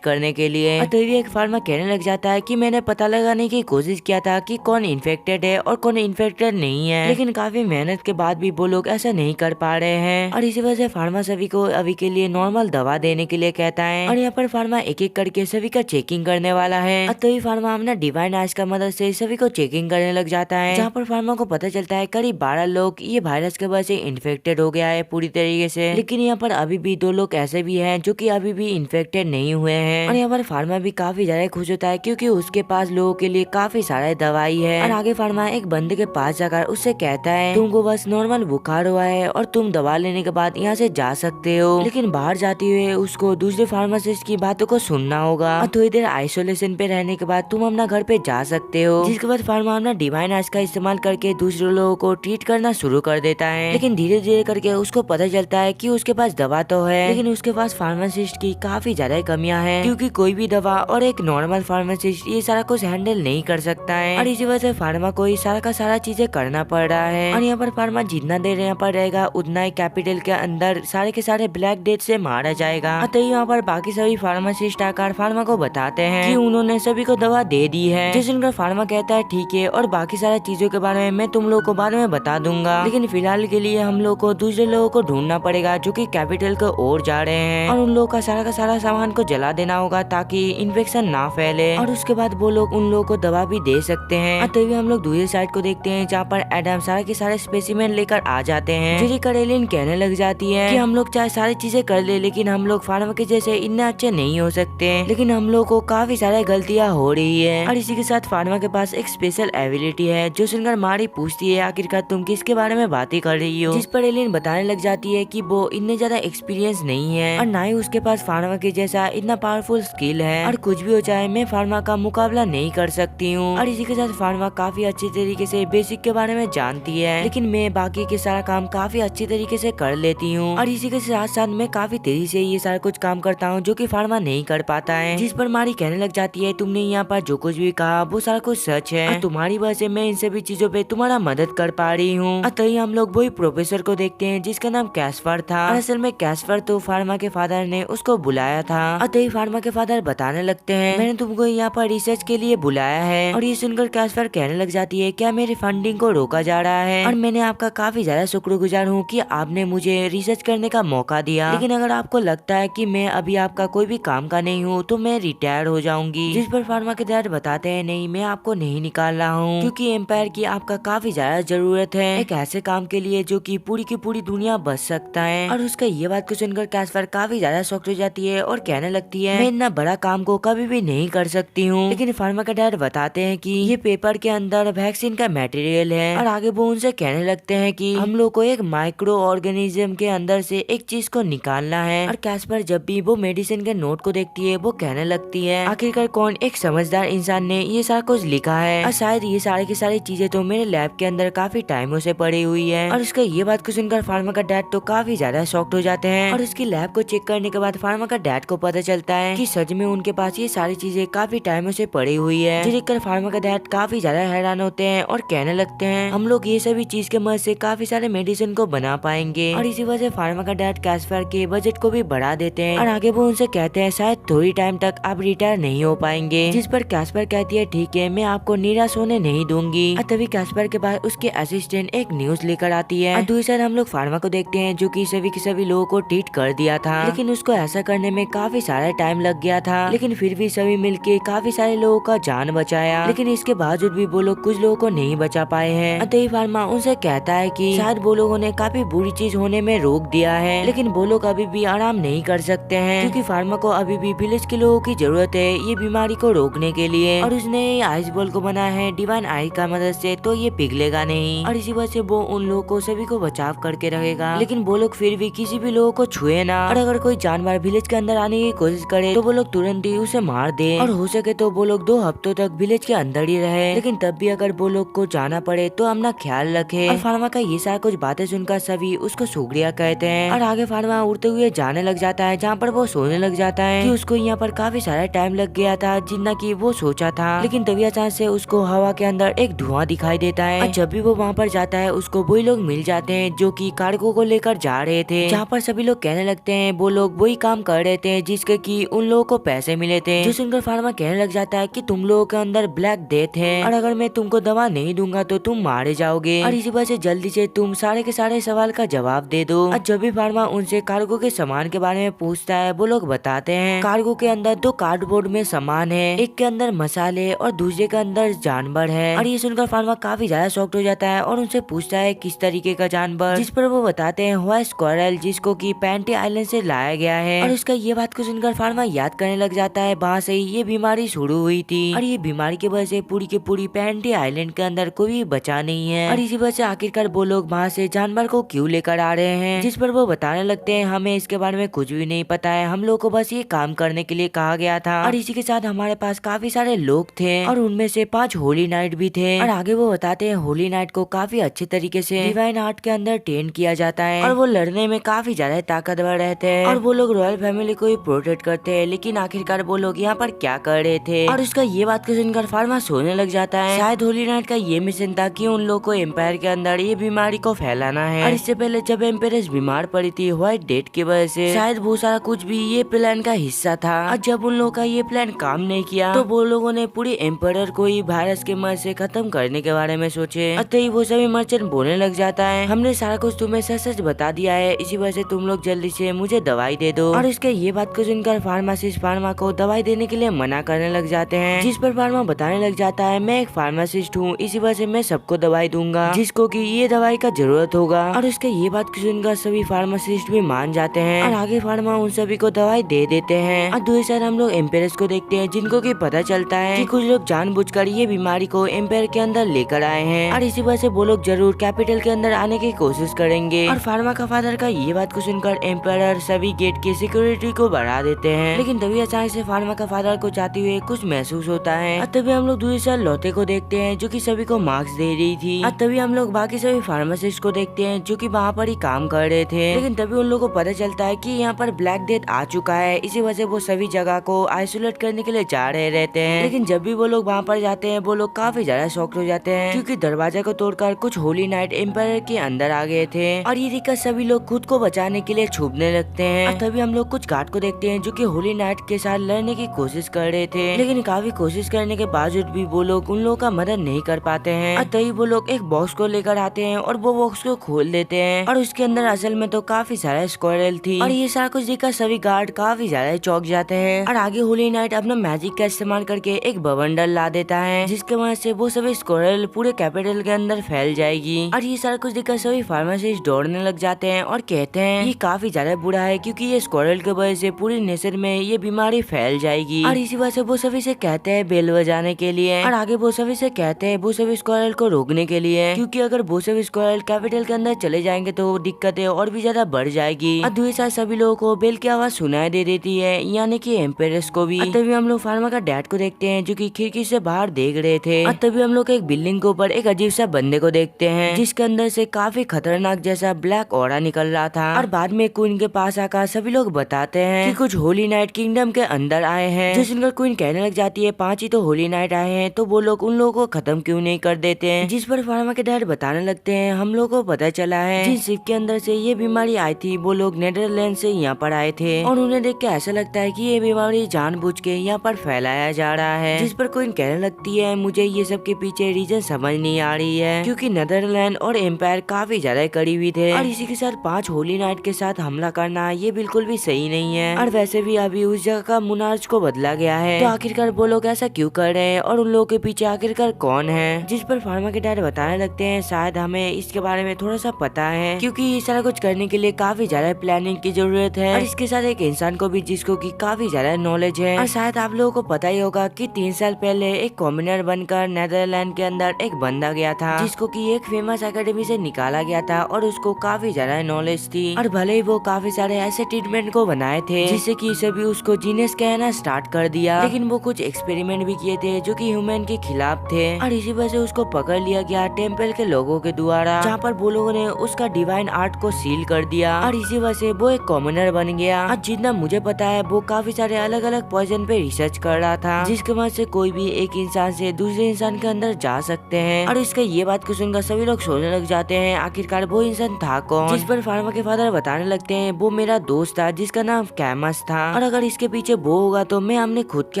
[SPEAKER 1] करने के लिए। और तभी एक फार्मा कहने लग जाता है कि मैंने पता लगाने की कोशिश किया था कि कौन इन्फेक्टेड है और कौन इन्फेक्टेड नहीं है, लेकिन काफी मेहनत के बाद भी वो लोग ऐसा नहीं कर पा रहे हैं। और इसी वजह से फार्मा सभी को अभी के लिए नॉर्मल दवा देने के लिए कहता है। और यहाँ पर फार्मा एक एक करके सभी का चेकिंग करने वाला है। और तभी फार्मा अपना डिवाइन आइज का मदद से सभी को चेकिंग करने लग जाता है, जहाँ पर फार्मा को पता चलता है करीब 12 लोग ये वायरस के वजह से इन्फेक्टेड हो गया है पूरी तरीके से। लेकिन यहाँ पर अभी भी 2 लोग ऐसे भी हैं जो कि अभी भी इन्फेक्टेड नहीं हुए हैं। और यहाँ पर फार्मा भी काफी ज्यादा खुश होता है क्योंकि उसके पास लोगों के लिए काफी सारा दवाई है। और आगे फार्मा एक बंदे के पास जाकर उससे कहता है तुमको बस नॉर्मल बुखार हुआ है और तुम दवा लेने के बाद यहाँ से जा सकते हो, लेकिन बाहर जाते हुए उसको दूसरे फार्मासिस्ट की बातों को सुनना होगा और थोड़ी देर आइसोलेशन पे रहने के बाद तुम अपना घर पे जा सकते हो। जिसके बाद फार्मा अपना डिवाइन आइज का इस्तेमाल करके दूसरे लोगों को ट्रीट करना शुरू कर देता है। लेकिन धीरे धीरे करके उसको पता चलता है कि उसके पास दवा तो है, लेकिन उसके पास फार्मासिस्ट की काफी ज्यादा कमियां हैं, क्योंकि कोई भी दवा और एक नॉर्मल फार्मासिस्ट ये सारा कुछ हैंडल नहीं कर सकता है। और इसी वजह से फार्मा को सारा का सारा चीजें करना पड़ रहा है। और यहाँ पर फार्मा जितना देर यहाँ पर रहेगा उतना ही कैपिटल के अंदर सारे के सारे ब्लैक डेथ से मारा जाएगा। तो यहाँ पर बाकी सभी फार्मासिस्ट आकर फार्मा को बताते हैं कि उन्होंने सभी को दवा दे दी है, जिस सुनकर फार्मा कहता है ठीक है और बाकी सारी चीजों के बारे में मैं तुम लोगों को बाद में बता दूंगा, लेकिन फिलहाल के लिए हम लोग को दूसरे लोगों को ढूंढना पड़ेगा जो कि कैपिटल की ओर जा रहे हैं और उन लोगों का सारा सामान को जला देना होगा ताकि इन्फेक्शन ना फैले। और उसके बाद वो लोग उन लोगों को दवा भी दे सकते हैं। तभी हम लोग दूसरी साइड को देखते हैं जहाँ पर एडम सारे के सारे स्पेसिमेन लेकर आ जाते हैं। जेरी करेलिन कहने लग जाती है कि हम लोग चाहे सारी चीजें कर ले लेकिन हम लोग फार्मा के जैसे इतने अच्छे नहीं हो सकते, लेकिन हम लोग को काफी सारी गलतियां हो रही है। और इसी के साथ फार्मा के पास एक स्पेशल एबिलिटी है जो सुनकर मारी पूछती है आखिरकार तुम किसके बारे में बातें कर रही हो, जिस पर एलिन बताने लग जाती है कि वो इतने ज्यादा एक्सपीरियंस नहीं है और ना ही उसके पास फार्मा के जैसा इतना पावरफुल स्किल है और कुछ भी हो जाए मैं फार्मा का मुकाबला नहीं कर सकती हूँ। और इसी के साथ फार्मा काफी अच्छी तरीके से बेसिक के बारे में जानती है, लेकिन मैं बाकी के सारा काम काफी अच्छी तरीके से कर लेती हूँ। और इसी के साथ साथ मैं काफी तेजी से ये सारा कुछ काम करता हूँ जो कि फार्मा नहीं कर पाता है, जिस पर मारी कहने लग जाती है तुमने यहाँ पर जो कुछ भी कहा वो सारा कुछ सच है और तुम्हारी वजह से मैं इन सभी चीजों पे तुम्हारा मदद कर पा रही हूँ। तभी हम लोग वही प्रोफेसर को देखते हैं जिसका नाम कैस्पर था। और असल में कैस्पर तो फार्मा के फादर ने उसको बुलाया था। और तभी फार्मा के फादर बताने लगते हैं मैंने तुमको यहाँ पर रिसर्च के लिए बुलाया है। और ये सुनकर कैस्पर कहने लग जाती है क्या मेरी फंडिंग को रोका जा रहा है, और मैंने आपका काफी ज्यादा शुक्रगुजार हूँ कि आपने मुझे रिसर्च करने का मौका दिया, लेकिन अगर आपको लगता है कि मैं अभी आपका कोई भी काम का नहीं हूँ तो मैं रिटायर हो जाऊंगी। जिस पर फार्मा के डैड बताते हैं नहीं मैं आपको नहीं निकाल रहा हूँ क्योंकि एम्पायर की आपका काफी ज्यादा जरूरत है एक ऐसे काम के लिए जो कि पूरी की पूरी दुनिया बच सकता है। और उसका ये बात को सुनकर कैस्पर काफी ज्यादा शॉक्ड हो जाती है और कहने लगती है मैं इतना बड़ा काम को कभी भी नहीं कर सकती हूँ। लेकिन फार्मा का डैड बताते हैं कि ये पेपर के अंदर वैक्सीन का मटेरियल है और आगे वो उनसे कहने लगते हैं कि हम लोग को एक माइक्रो ऑर्गेनिज्म के अंदर से एक चीज को निकालना है। और कैस्पर जब भी वो मेडिसिन के नोट को देखती है वो कहने लगती है आखिरकार कौन एक समझदार इंसान ने ये सारा कुछ लिखा है और शायद ये सारी की सारी चीजें तो मेरे लैब के अंदर काफी टाइमों से पड़ी हुई है। और उसका ये बात को सुनकर फार्मा का डैड तो काफी ज्यादा शॉक्ड हो जाते हैं। और उसकी लैब को चेक करने के बाद फार्मा का डैड को पता चलता है कि सच में उनके पास ये सारी चीजें काफी टाइमों से पड़ी हुई है। जिसे देखकर फार्मा का डैड काफी ज्यादा हैरान होते हैं और कहने लगते हैं हम लोग ये सभी चीज के मदद से काफी सारे मेडिसिन को बना पाएंगे। और इसी वजह से फार्मा का डैड कैस्पर के बजट को भी बढ़ा देते हैं और आगे वो उनसे कहते हैं शायद थोड़ी टाइम तक आप रिटायर नहीं हो पाएंगे। जिस पर कैस्पर कहती है ठीक है मैं आपको निराश होने नहीं दूंगी। तभी कैस्पर के बाद उसके असिस्टेंट एक न्यूज लेकर आती है। दूसरी साइड हम लोग फार्मा को देखते हैं जो कि सभी के सभी लोगों को ट्रीट कर दिया था, लेकिन उसको ऐसा करने में काफी सारा टाइम लग गया था, लेकिन फिर भी सभी मिलके काफी सारे लोगों का जान बचाया। लेकिन इसके बावजूद भी वो लोग कुछ लोगों को नहीं बचा पाए हैं। तभी फार्मा उनसे कहता है कि शायद वो लोगों ने काफी बुरी चीज होने में रोक दिया है, लेकिन वो लोग अभी भी आराम नहीं कर सकते हैं क्योंकि फार्मा को अभी भी विलेज के लोगों की जरूरत है ये बीमारी को रोकने के लिए। और उसने आइस बॉल को बनाया है डिवाइन आई का मदद से तो ये पिघलेगा नहीं और इसी वजह से वो उन लोगों को सभी को बचाव करके रहेगा। लेकिन वो लोग फिर भी किसी भी लोगों को छुए ना और अगर कोई जानवर विलेज के अंदर आने की कोशिश करे तो वो लोग तुरंत ही उसे मार दे और हो सके तो वो लोग 2 हफ्तों तक विलेज के अंदर ही रहे। लेकिन तब भी अगर वो लोग को जाना पड़े तो अपना ख्याल रखे। और फार्मा का ये सारा कुछ बातें सुनकर सभी उसको शुक्रिया कहते हैं और आगे फार्मा उड़ते हुए जाने लग जाता है जहाँ पर वो सोने लग जाता है कि उसको यहाँ पर काफी सारा टाइम लग गया था जितना कि वो सोचा था। लेकिन तभी अचानक से उसको हवा के अंदर एक धुआं दिखाई देता है। और जब भी वो वहाँ पर जाता है उसको वही लोग मिल जाते हैं जो कि कार्गो को लेकर जा रहे थे, जहाँ पर सभी लोग कहने लगते हैं वो लोग वही काम कर रहे थे जिसके कि उन लोगों को पैसे मिले थे। जो सुनकर फार्मा कहने लग जाता है कि तुम लोगों के अंदर ब्लैक डेथ है और अगर मैं तुमको दवा नहीं दूंगा तो तुम मारे जाओगे और इसी वजह से जल्दी से तुम सारे के सारे सवाल का जवाब दे दो। और जब भी फार्मा उनसे कार्गो के सामान के बारे में पूछता है वो लोग बताते हैं कार्गो के अंदर 2 कार्डबोर्ड में सामान है, एक के अंदर मसाले और दूसरे के अंदर जानवर है। और ये सुनकर फार्मा काफी ज्यादा शॉक्ड हो जाता है और उनसे पूछता है किस तरीके का जानवर, जिस पर वो बताते हैं व्हाइट स्क्वायरल जिसको कि पैंटी आइलैंड से लाया गया है। और उसका ये बात को सुनकर फार्मा याद करने लग जाता है वहाँ से ये बीमारी शुरू हुई थी और ये बीमारी की वजह से पूरी की पूरी पैंटी आइलैंड के अंदर कोई बचा नहीं है। और इसी वजह से आखिरकार वो लोग वहाँ से जानवर को क्यों लेकर आ रहे हैं, जिस पर वो बताने लगते हैं हमें इसके बारे में कुछ भी नहीं पता है, हम लोग को बस ये काम करने के लिए कहा गया था और इसी के साथ हमारे पास काफी सारे लोग थे और उनमें से 5 होली नाइट भी थे। और आगे वो बताते हैं होली नाइट को काफी अच्छे तरीके से डिवाइन आर्ट के अंदर ट्रेन किया जाता है और वो लड़ने में काफी ज्यादा ताकतवर रहते हैं और वो लोग रॉयल फैमिली को ही प्रोटेक्ट करते हैं। लेकिन आखिरकार वो लोग यहाँ पर क्या कर रहे थे और उसका ये बात को सुनकर फार्मा सोने लग जाता है। शायद होली नाइट का ये मिशन था कि उन लोगों को एम्पायर के अंदर ये बीमारी को फैलाना है। और इससे पहले जब एम्पायरेस बीमार पड़ी थी व्हाइट डेथ की वजह से शायद वो सारा कुछ भी ये प्लान का हिस्सा था। और जब उन लोगों का ये प्लान काम नहीं किया तो वो लोगों ने पूरी एम्पायर को ही वायरस के मर्ज से खत्म करने के बारे में सोचे। अतः वो सभी मर्चेंट बोलने लग जाता है हमने सारा कुछ तुम्हें सच सच बता दिया है, इसी वजह से तुम लोग जल्दी से मुझे दवाई दे दो। और इसके ये बात को सुनकर फार्मासिस्ट फार्मा को दवाई देने के लिए मना करने लग जाते हैं, जिस पर फार्मा बताने लग जाता है मैं एक फार्मासिस्ट हूँ, इसी वजह से मैं सबको दवाई दूंगा जिसको कि ये दवाई का जरूरत होगा। और उसके ये बात को सुनकर सभी फार्मासिस्ट भी मान जाते हैं और आगे फार्मा उन सभी को दवाई दे देते हैं। और दूसरी साइड हम लोग एम्पायर्स को देखते हैं जिनको कि पता चलता है कि कुछ लोग जानबूझकर ये बीमारी को एम्पायर के अंदर लेकर आए हैं और इसी वजह से वो लोग जरूर कैपिटल के अंदर आने की कोशिश करेंगे। और फार्मा का फादर का ये बात को सुनकर एम्पायर सभी गेट की सिक्योरिटी को बढ़ा देते हैं। लेकिन तभी अचानक से फार्मा का फादर को जाते हुए कुछ महसूस होता है और तभी हम लोग दूसरी साइड लौटे को देखते हैं जो कि सभी को मार्क्स दे रही थी। और तभी हम लोग बाकी सभी फार्मासिस्ट को देखते हैं जो कि वहाँ पर ही काम कर रहे थे। लेकिन तभी उन लोगों को पता चलता है कि यहाँ पर ब्लैक डेथ आ चुका है, इसी वजह से वो सभी जगह को आइसोलेट करने के लिए जा रहे रहते हैं। लेकिन जब भी वो लोग वहाँ पर जाते हैं वो लोग काफी ज्यादा शॉक्ड हो जाते हैं क्योंकि दरवाजा को तोड़कर कुछ होली नाइट एम्पायर के अंदर आ गए थे और ये देखकर सभी लोग खुद को बचाने के लिए छुपने लगते हैं। और तभी हम लोग कुछ गार्ड को देखते हैं जो कि होली नाइट के साथ लड़ने की कोशिश कर रहे थे, लेकिन काफी कोशिश करने के बावजूद भी वो लोग उन लोगों का मदद नहीं कर पाते हैं। और तभी वो लोग एक बॉक्स को लेकर आते हैं और वो बॉक्स को खोल देते हैं और उसके अंदर असल में तो काफी सारा स्क्वायरल थी और ये सारा कुछ देखकर सभी गार्ड काफी ज्यादा चौंक जाते हैं। और आगे होली नाइट अपना मैजिक का इस्तेमाल करके एक बवंडर ला देता है जिसके वजह से वो सभी स्क्वायरल पूरे कैपिटल के अंदर फैल जाएगी। और ये सारा कुछ देखकर सभी फार्मासिस्ट दौड़ने लग जाते हैं और कहते हैं ये काफी ज्यादा बुरा है क्योंकि ये स्क्वायरल की वजह से पूरी नेचर में ये बीमारी फैल जाएगी। और इसी वजह से वो सभी से कहते हैं बेल बजाने के लिए और आगे वो सभी से कहते हैं वो सभी स्क्वायरल को रोकने के लिए, क्योंकि अगर वो सभी स्क्वायरल कैपिटल के अंदर चले जाएंगे तो दिक्कतें और भी ज्यादा बढ़ जाएगी। और दूसरी साइड सभी लोगों को बेल की आवाज सुनाई दे देती है, यानी कि एम्पायर्स को भी। तभी हम लोग फार्मा का डैड को देखते हैं जो कि खिड़की से बाहर देख रहे थे। और तभी हम लोग एक बिल्डिंग के ऊपर एक अजीब सा बंदे को देखते हैं जिसके अंदर से काफी खतरनाक जैसा ब्लैक ऑरा निकल रहा था। और बाद में क्वीन के पास आकर सभी लोग बताते हैं कि कुछ होली नाइट किंगडम के अंदर आए हैं, जो सुनकर क्वीन कहने लग जाती है 5 ही तो होली नाइट आए हैं तो वो लोग उन लोगों को खत्म क्यों नहीं कर देते हैं। जिस पर फार्मा के डैड बताने लगते हैं हम लोग को पता चला है जिस शिप के अंदर से ये बीमारी आई थी वो लोग नेदरलैंड से यहाँ पर आए थे और उन्हें देख के ऐसा लगता है कि ये बीमारी जानबूझ के यहाँ पर फैलाया जा रहा है। जिस पर क्वीन कहने लगती है मुझे ये सब के पीछे रीजन समझ नहीं आ रही है क्योंकि नेदरलैंड और एम्पायर काफी ज्यादा करीबी थे और इसी के साथ 5 होली नाइट के साथ हमला करना ये बिल्कुल भी सही नहीं है। और वैसे भी अभी उस जगह का मुनार्च को बदला गया है तो आखिरकार वो लोग ऐसा क्यों कर रहे हैं और उन लोगों के पीछे आखिरकार कौन है। जिस पर फार्मा के डैड बताने लगते हैं शायद हमें इसके बारे में थोड़ा सा पता है क्योंकि ये सारा कुछ करने के लिए काफी ज्यादा प्लानिंग की जरूरत है और इसके साथ एक इंसान को भी जिसको की काफी ज्यादा नॉलेज है। और शायद आप लोगों को पता ही होगा कि 3 साल पहले एक कॉमनर बनकर नेदरलैंड के अंदर एक बंदा गया था जिसको की एक फेमस एकेडमी से निकाला गया था और उसको काफी ज्यादा नॉलेज थी और भले ही वो काफी सारे ऐसे ट्रीटमेंट को बनाए थे जिससे कि सभी उसको जीनियस कहना स्टार्ट कर दिया, लेकिन वो कुछ एक्सपेरिमेंट भी किए थे जो कि ह्यूमन के खिलाफ थे और इसी वजह से उसको पकड़ लिया गया टेम्पल के लोगों के द्वारा, जहाँ पर वो लोगों ने उसका डिवाइन आर्ट को सील कर दिया और इसी वजह से वो एक कॉमनर बन गया। और जितना मुझे पता है वो काफी सारे अलग अलग पॉइजन पे रिसर्च कर रहा था जिसके वजह से कोई भी एक इंसान से दूसरे इंसान के अंदर जा सकता सकते हैं। और इसका ये बात को सुनकर सभी लोग सोचने लग जाते हैं आखिरकार वो इंसान था कौन। जिस पर फार्मा के फादर बताने लगते हैं वो मेरा दोस्त था जिसका नाम कैमस था, और अगर इसके पीछे वो होगा तो मैं अपने खुद के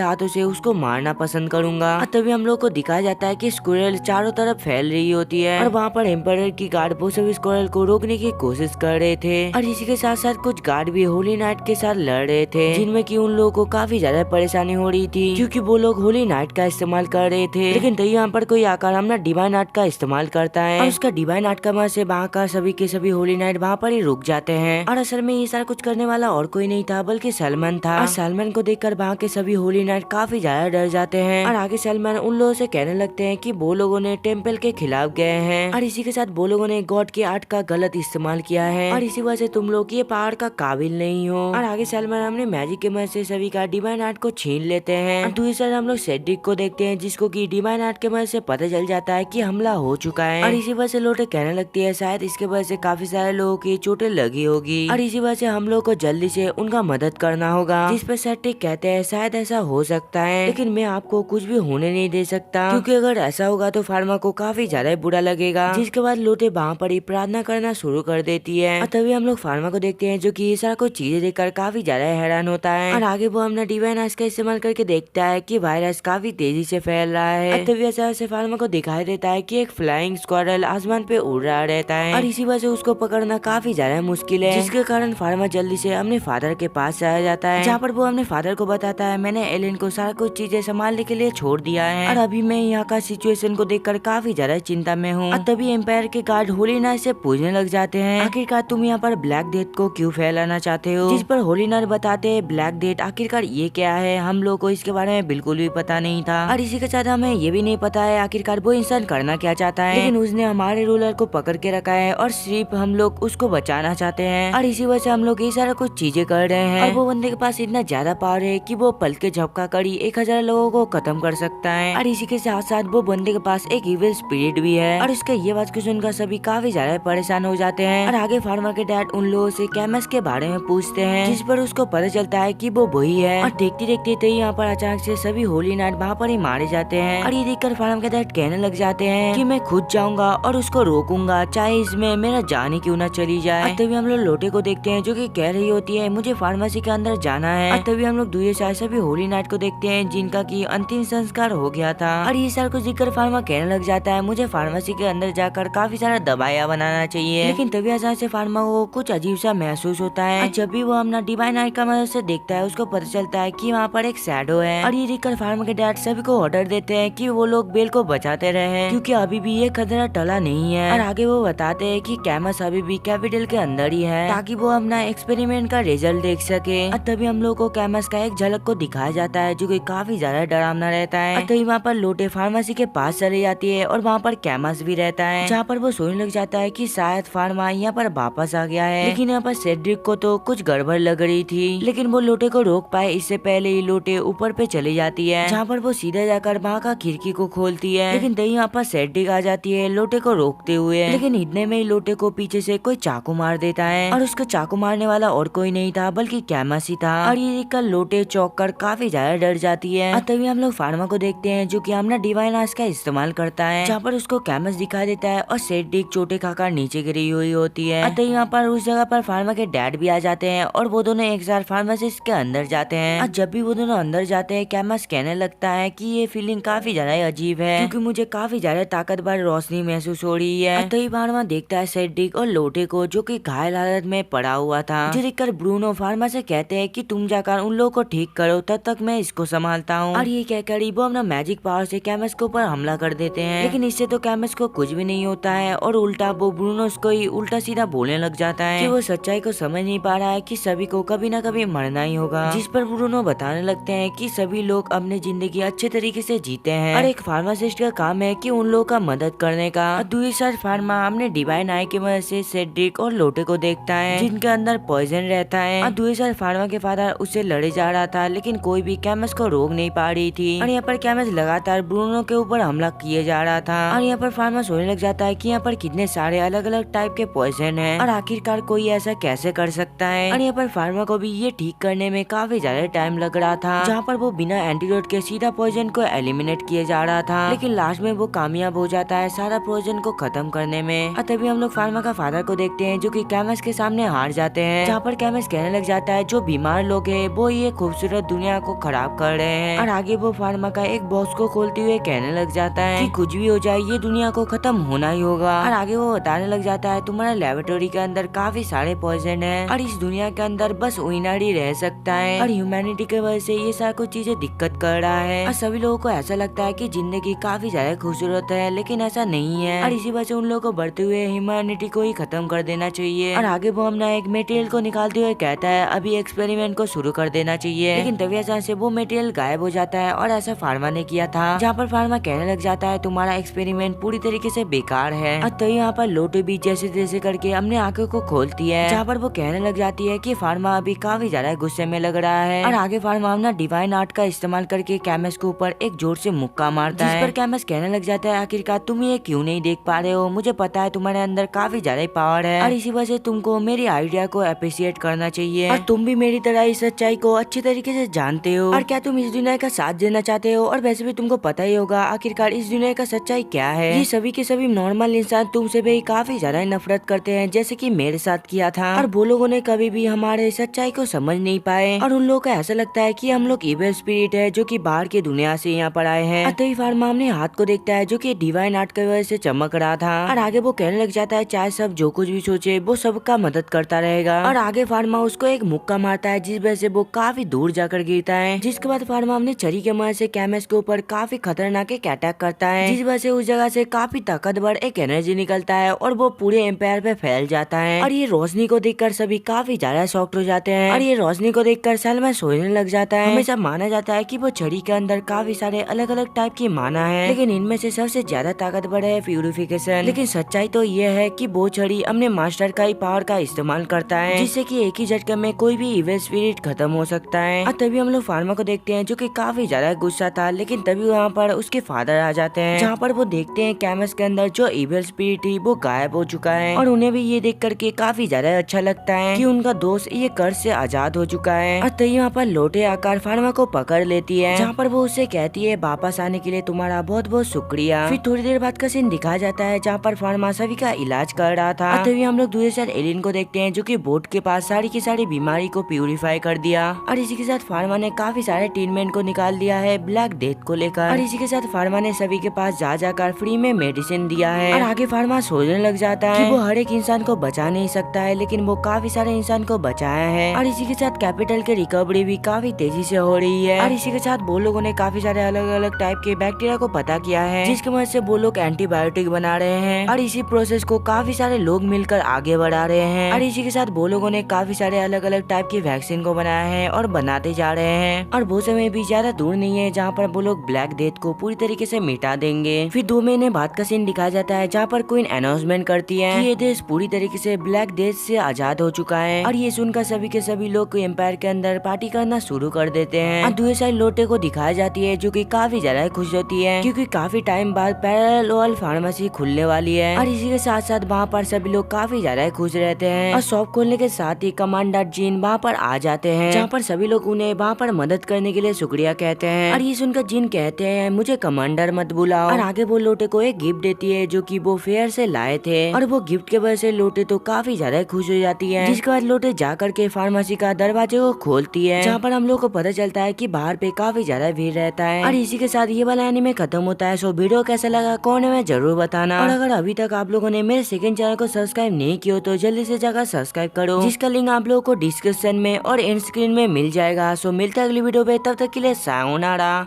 [SPEAKER 1] हाथों से उसको मारना पसंद करूंगा। और तभी हम लोग को दिखाया जाता है कि स्क्विरल चारों तरफ फैल रही होती है और वहाँ पर एम्पायर की गार्ड वो सभी स्क्विरल को रोकने की कोशिश कर रहे थे। और इसी के साथ साथ कुछ गार्ड भी होली नाइट के साथ लड़ रहे थे, जिनमें कि उन लोगों को काफी ज्यादा परेशानी हो रही थी क्योंकि वो लोग होली नाइट का इस्तेमाल कर रहे थे। लेकिन तभी यहाँ पर कोई आकर अपना डिवाइन आर्ट का इस्तेमाल करता है और उसका डिवाइन आर्ट का से वहाँ का सभी के सभी होली नाइट वहाँ पर ही रुक जाते हैं। और असल में ये सारा कुछ करने वाला और कोई नहीं था बल्कि सलमान था। और सलमान को देखकर वहाँ के सभी होली नाइट काफी ज्यादा डर जाते हैं और आगे सलमान उन लोगों से कहने लगते हैं कि वो लोगों ने टेम्पल के खिलाफ गए हैं और इसी के साथ वो लोगों ने गॉड के आर्ट का गलत इस्तेमाल किया है और इसी वजह से तुम लोग ये पहाड़ का काबिल नहीं हो। और आगे सलमान हमने मैजिक के मदद से सभी का डिवाइन आर्ट को छीन लेते हैं। और दूसरी तरफ हम लोग सेड्रिक को देखते हैं जिसको की डिवाइन आर्ट के मदद से पता चल जाता है कि हमला हो चुका है और इसी वजह से लोटे कहने लगती है शायद इसके वजह से काफी सारे लोगों की चोटें लगी होगी और इसी वजह से हम लोग को जल्दी से उनका मदद करना होगा। जिस पर सेड्रिक कहते हैं शायद ऐसा हो सकता है लेकिन मैं आपको कुछ भी होने नहीं दे सकता क्योंकि अगर ऐसा होगा तो फार्मा को काफी ज्यादा बुरा लगेगा। जिसके बाद लोटे वहाँ पर ही प्रार्थना करना शुरू कर देती है और तभी हम लोग फार्मा को देखते हैं जो कि ये सारा कुछ चीजें देखकर काफी ज्यादा हैरान होता है और आगे वो अपना डिवाइन आर्ट का इस्तेमाल करके देखता है कि वायरस काफी तेजी से फैल रहा है। तभी अचानक से फार्मा को दिखाई देता है कि एक फ्लाइंग स्क्वारल आसमान पे उड़ रहा रहता है और इसी वजह से उसको पकड़ना काफी ज्यादा मुश्किल है, जिसके कारण फार्मा जल्दी से अपने फादर के पास चला जाता है जहाँ पर वो अपने फादर को बताता है मैंने एलिन को सारा कुछ चीजें संभालने के लिए छोड़ दिया है और अभी मैं यहाँ का सिचुएशन को देखकर काफी ज्यादा चिंता में हूँ। और तभी एम्पायर के गार्ड होली नाइट से पूछने लग जाते हैं आखिरकार तुम यहाँ पर ब्लैक डेथ को क्यों फैलाना चाहते हो। जिस पर होली नाइट बताते हैं ब्लैक डेथ आखिरकार ये क्या है, हम लोग को इसके बारे में बिल्कुल भी पता नहीं था और इसी के साथ हमें ये भी नहीं पता है आखिरकार वो इंसान करना क्या चाहता है, लेकिन उसने हमारे रूलर को पकड़ के रखा है और सिर्फ हम लोग उसको बचाना चाहते हैं और इसी वजह से हम लोग ये सारा कुछ चीजें कर रहे हैं। और वो बंदे के पास इतना ज्यादा पावर है कि वो पल के झपका कर 1000 लोगों को खत्म कर सकता है और इसी के साथ साथ वो बंदे के पास एक इविल स्पिरिट भी है। और इसका ये बात को सुनकर सभी काफी ज्यादा परेशान हो जाते हैं और आगे फार्मा के डैड उन लोगों से कैमस के बारे में पूछते हैं जिस पर उसको पता चलता है कि वो वही है। और देखते देखते तो यहाँ पर अचानक से सभी होली नाइट वहाँ पर ही मारे जाते हैं और ये देखकर फार्मा के डैड कहने लग जाते हैं कि मैं खुद जाऊंगा और उसको रोकूंगा चाहे इसमें मेरा जान ही क्यों ना चली जाए। तभी हम लोग लोटे को देखते हैं जो कि कह रही होती है मुझे फार्मेसी के अंदर जाना है। और तभी हम लोग दूसरे साइड से भी होली नाइट को देखते हैं जिनका की अंतिम संस्कार हो गया था और ये सारा कुछ देखकर फार्मा कहने लग जाता है मुझे फार्मेसी के अंदर जाकर काफी सारा दवाइयाँ बनाना चाहिए। लेकिन तभी अचानक से फार्मा को कुछ अजीब सा महसूस होता है। जब भी वो अपना डिवाइन आर्ट का मदद से देखता है उसको पता चलता है कि वहाँ पर एक शैडो है और ये देखकर फार्मा के डैड सभी को ऑर्डर देते हैं कि वो लोग बेल को बचाते रहे क्योंकि अभी भी ये खतरा टला नहीं है। और आगे वो बताते हैं कि कैमस अभी भी कैपिटल के अंदर ही है ताकि वो अपना एक्सपेरिमेंट का रिजल्ट देख सके। और तभी हम लोग को कैमस का एक झलक को दिखाया जाता है जो कि काफी ज्यादा डरावना रहता है। और तभी वहाँ पर लोटे फार्मेसी के पास चली जाती है और वहाँ पर कैमस भी रहता है जहाँ पर वो सोचने लग जाता है कि शायद फार्मा यहाँ पर वापस आ गया है। लेकिन यहाँ पर सेड्रिक को तो कुछ गड़बड़ लग रही थी लेकिन वो लोटे को रोक पाए इससे पहले ही लोटे ऊपर पे चली जाती है जहाँ पर वो सीधा जाकर वहाँ का खिड़की को खोलती है। लेकिन तभी यहाँ पर सेड्रिक आ जाती है लोटे को रोकते हुए, लेकिन इतने में ही लोटे को पीछे से कोई चाकू मार देता है और उसका चाकू मारने वाला और कोई नहीं था बल्कि कैमस ही था। और ये देखकर लोटे चौंक कर काफी ज्यादा डर जाती है। और तभी हम लोग फार्मा को देखते हैं जो कि अपना डिवाइन आर्ट का इस्तेमाल करता है जहाँ पर उसको कैमस दिखा देता है और सेड्रिक चोटे खाकर नीचे गिरी हुई होती है। और तभी यहाँ पर उस जगह पर फार्मा के डैड भी आ जाते हैं और वो दोनों एक साथ फार्मासिस्ट के अंदर जाते हैं। और जब भी वो दोनों अंदर जाते हैं कैमस कहने लगता है कि ये फीलिंग काफी ज्यादा अजीब है क्योंकि मुझे काफी ज्यादा ताकतवर रोशनी महसूस हो रही है। तभी फार्मा देखता है सेड्रिक और लोटे को जो कि घायल हालत में पड़ा हुआ था। जो देखकर ब्रूनो फार्मा से कहते हैं कि तुम जाकर उन लोगों को ठीक करो तब तक मैं इसको संभालता हूँ। और ये कहकर वो अपना मैजिक पावर से कैमस के ऊपर हमला कर देते हैं लेकिन इससे तो कैमस को कुछ भी नहीं होता है और उल्टा वो ब्रूनो को ही उल्टा सीधा बोलने लग जाता है कि वो सच्चाई को समझ नहीं पा रहा है कि सभी को कभी ना कभी मरना ही होगा। जिस पर ब्रूनो बताने लगते हैं कि सभी लोग अपनी जिंदगी अच्छे तरीके से जीते हैं और एक फार्मासिस्ट का काम है कि उन लोगों का मदद करने का। दूसरी साइड फार्मा अपने डिवाइन आई की मदद से सेड्रिक और लोटे को देखता है जिनके अंदर पॉइजन रहता है। और दूसरी साइड फार्मा के फादर उससे लड़े जा रहा था लेकिन कोई भी कैमस को रोक नहीं पा रही थी और यहाँ पर कैमस लगातार ब्रूनो के ऊपर हमला किए जा रहा था। और यहाँ पर फार्मा सोचने लग जाता है कि यहाँ पर कितने सारे अलग अलग टाइप के पॉइजन हैं और आखिरकार कोई ऐसा कैसे कर सकता है। और यहाँ पर फार्मा को भी ये ठीक करने में काफी ज्यादा टाइम लग रहा था जहाँ पर वो बिना एंटीडोट के सीधा पॉइजन को एलिमिनेट किए जा रहा था। लेकिन लास्ट लास्ट में वो कामयाब हो जाता है सारा प्रोजन को खत्म करने में। और तभी हम लोग फार्मा का फादर को देखते हैं जो कि केमिस्ट के सामने हार जाते हैं, जहाँ पर केमिस्ट कहने लग जाता है जो बीमार लोग हैं वो ये खूबसूरत दुनिया को खराब कर रहे हैं। और आगे वो फार्मा का एक बॉक्स को खोलते हुए कहने लग जाता है कि कुछ भी हो जाए ये दुनिया को खत्म होना ही होगा। और आगे वो बताने लग जाता है तुम्हारा लेबोरेटरी के अंदर काफी सारे पॉइजन है और इस दुनिया के अंदर बस विनर ही रह सकता है और ह्यूमैनिटी की वजह से ये सारी कुछ चीजें दिक्कत कर रहा है। और सभी लोगों को ऐसा लगता है कि जिंदगी काफी ज्यादा खूबसूरत है, लेकिन ऐसा नहीं है और इसी वजह से उन लोगों को बढ़ते हुए ह्यूमैनिटी को ही खत्म कर देना चाहिए। और आगे वो अपना एक मटेरियल को निकालते हुए कहता है अभी एक्सपेरिमेंट को शुरू कर देना चाहिए, लेकिन तभी अचानक से वो मटेरियल गायब हो जाता है और ऐसा फार्मा ने किया था, जहाँ पर फार्मा कहने लग जाता है तुम्हारा एक्सपेरिमेंट पूरी तरीके से बेकार है। और तो यहाँ पर लोटो भी जैसे जैसे करके अपने आंखों को खोलती है, जहाँ पर वो कहने लग जाती है कि फार्मा अभी काफी ज्यादा गुस्से में लग रहा है। और आगे फार्मा अपना डिवाइन आर्ट का इस्तेमाल करके केमिस्ट के ऊपर एक जोर से मुक्का मारता है, जिस पर केमिस्ट कहने लग जाता है आखिरकार तुम ये क्यों नहीं देख पा रहे हो, मुझे पता है तुम्हारे अंदर काफी ज्यादा पावर है और इसी वजह से तुमको मेरी आइडिया को अप्रिशिएट करना चाहिए और तुम भी मेरी तरह इस सच्चाई को अच्छी तरीके से जानते हो। और क्या तुम इस दुनिया का साथ देना चाहते हो? और वैसे भी तुमको पता ही होगा आखिरकार इस दुनिया का सच्चाई क्या है। ये सभी के सभी नॉर्मल इंसान तुमसे भी काफी ज्यादा नफरत करते हैं, जैसे कि मेरे साथ किया था। और वो लोगों ने कभी भी हमारे सच्चाई को समझ नहीं पाए और उन लोगों को ऐसा लगता है कि हम लोग इविल स्पिरिट है जो कि बाहर की दुनिया से यहाँ पर आए हैं। तभी फार्मा अपने हाथ को देखता है जो कि डिवाइन आर्ट की वजह से चमक रहा था और आगे वो कहने लग जाता है चाहे सब जो कुछ भी सोचे वो सबका मदद करता रहेगा। और आगे फार्मा उसको एक मुक्का मारता है जिस वजह से वो काफी दूर जाकर गिरता है, जिसके बाद फार्मा अपने छड़ी के मदद से केमिस्ट के ऊपर काफी खतरनाक एक अटैक करता है, जिस वजह से उस जगह से काफी ताकतवर एक एनर्जी निकलता है और वो पूरे एम्पायर पे फैल जाता है। और ये रोशनी को देखकर सभी काफी ज्यादा शॉक्ड हो जाते हैं और ये रोशनी को देखकर सलमान सोचने लग जाता है। हमेशा माना जाता है कि वो छड़ी के अंदर काफी सारे अलग अलग टाइप की माना है, लेकिन इनमें से सबसे ज्यादा ताकतवर है प्यूरिफिकेशन। लेकिन सच्चाई तो ये है कि वो छड़ी अपने मास्टर का ही पावर का इस्तेमाल करता है, जिससे कि एक ही झटके में कोई भी इविल स्पिरिट खत्म हो सकता है। और तभी हम लोग फार्मा को देखते हैं जो कि काफी ज्यादा गुस्सा था, लेकिन तभी वहाँ पर उसके फादर आ जाते हैं, जहाँ पर वो देखते हैं केमिस्ट के अंदर जो इविल स्पिरिट थी वो गायब हो चुका है और उन्हें भी ये देख करके काफी ज्यादा अच्छा लगता है कि उनका दोस्त ये कर्ज से आजाद हो चुका है। और तभी वहाँ पर लोटे आकर फार्मा को पकड़ लेती है, जहाँ पर वो उससे कहती है वापस आने के लिए तुम्हारा बहुत बहुत शुक्रिया। फिर थोड़ी देर बाद का सीन दिखाया जाता है जहाँ पर फार्मा सभी का इलाज कर रहा था। और तभी हम लोग दूसरे साइड एलियन को देखते हैं जो कि बोट के पास सारी की सारी बीमारी को प्यूरिफाई कर दिया और इसी के साथ फार्मा ने काफी सारे ट्रीटमेंट को निकाल दिया है ब्लैक डेथ को लेकर। और इसी के साथ फार्मा ने सभी के पास जा जाकर फ्री में मेडिसिन दिया है और आगे फार्मा सोचने लग जाता है कि वो हर एक इंसान को बचा नहीं सकता है, लेकिन वो काफी सारे इंसान को बचाया है। और इसी के साथ कैपिटल की रिकवरी भी काफी तेजी से हो रही है और इसी के साथ वो लोगों ने काफी सारे अलग अलग टाइप के बैक्टीरिया को पता किया है, जिसकी मदद से वो लोग एंटीबायोटिक बना रहे हैं और इसी प्रोसेस को काफी सारे लोग मिलकर आगे बढ़ा रहे हैं। और इसी के साथ वो लोगों ने काफी सारे अलग अलग टाइप की वैक्सीन को बनाया है और बनाते जा रहे हैं और वो समय भी ज्यादा दूर नहीं है जहाँ पर वो लोग ब्लैक डेथ को पूरी तरीके से मिटा देंगे। फिर 2 महीने बाद का सीन दिखाया जाता है जहाँ पर क्वीन अनाउंसमेंट करती है कि ये देश पूरी तरीके से ब्लैक डेथ से आजाद हो चुका है और ये सुनकर सभी के सभी लोग एम्पायर के अंदर पार्टी करना शुरू कर देते हैं। और दूसरी साइड लोटे को दिखाई जाती है जो कि काफी ज्यादा खुश होती है क्योंकि काफी टाइम बाद पैरेलल वर्ल्ड फार्मेसी खुलने वाली है और इसी के साथ साथ वहाँ पर सभी लोग काफी ज्यादा खुश रहते हैं। और शॉप खोलने के साथ ही कमांडर जीन वहाँ पर आ जाते हैं, जहाँ पर सभी लोग उन्हें वहाँ पर मदद करने के लिए शुक्रिया कहते हैं। और ये सुनकर जीन कहते हैं मुझे कमांडर मत बुलाओ और आगे वो लोटे को एक गिफ्ट देती है जो कि वो फेयर से लाए थे और वो गिफ्ट के वजह से लोटे तो काफी ज्यादा खुश हो जाती है, जिसके बाद लोटे जाकर के फार्मेसी का दरवाजे को खोलती है, जहाँ पर हम लोग को पता चलता है कि बाहर पे काफी ज्यादा भीड़ रहता है। और इसी के साथ ये वाला एनीमे खत्म होता है। सो वीडियो कैसा लगा कौन में जरूर बताना और अगर अभी तक आप लोगों ने मेरे सेकंड चैनल को सब्सक्राइब नहीं किया तो जल्दी से जाकर सब्सक्राइब करो, जिसका लिंक आप लोगों को डिस्क्रिप्शन में और एंड स्क्रीन में मिल जाएगा। सो मिलता है अगली वीडियो पे, तब तक के लिए सायोनारा।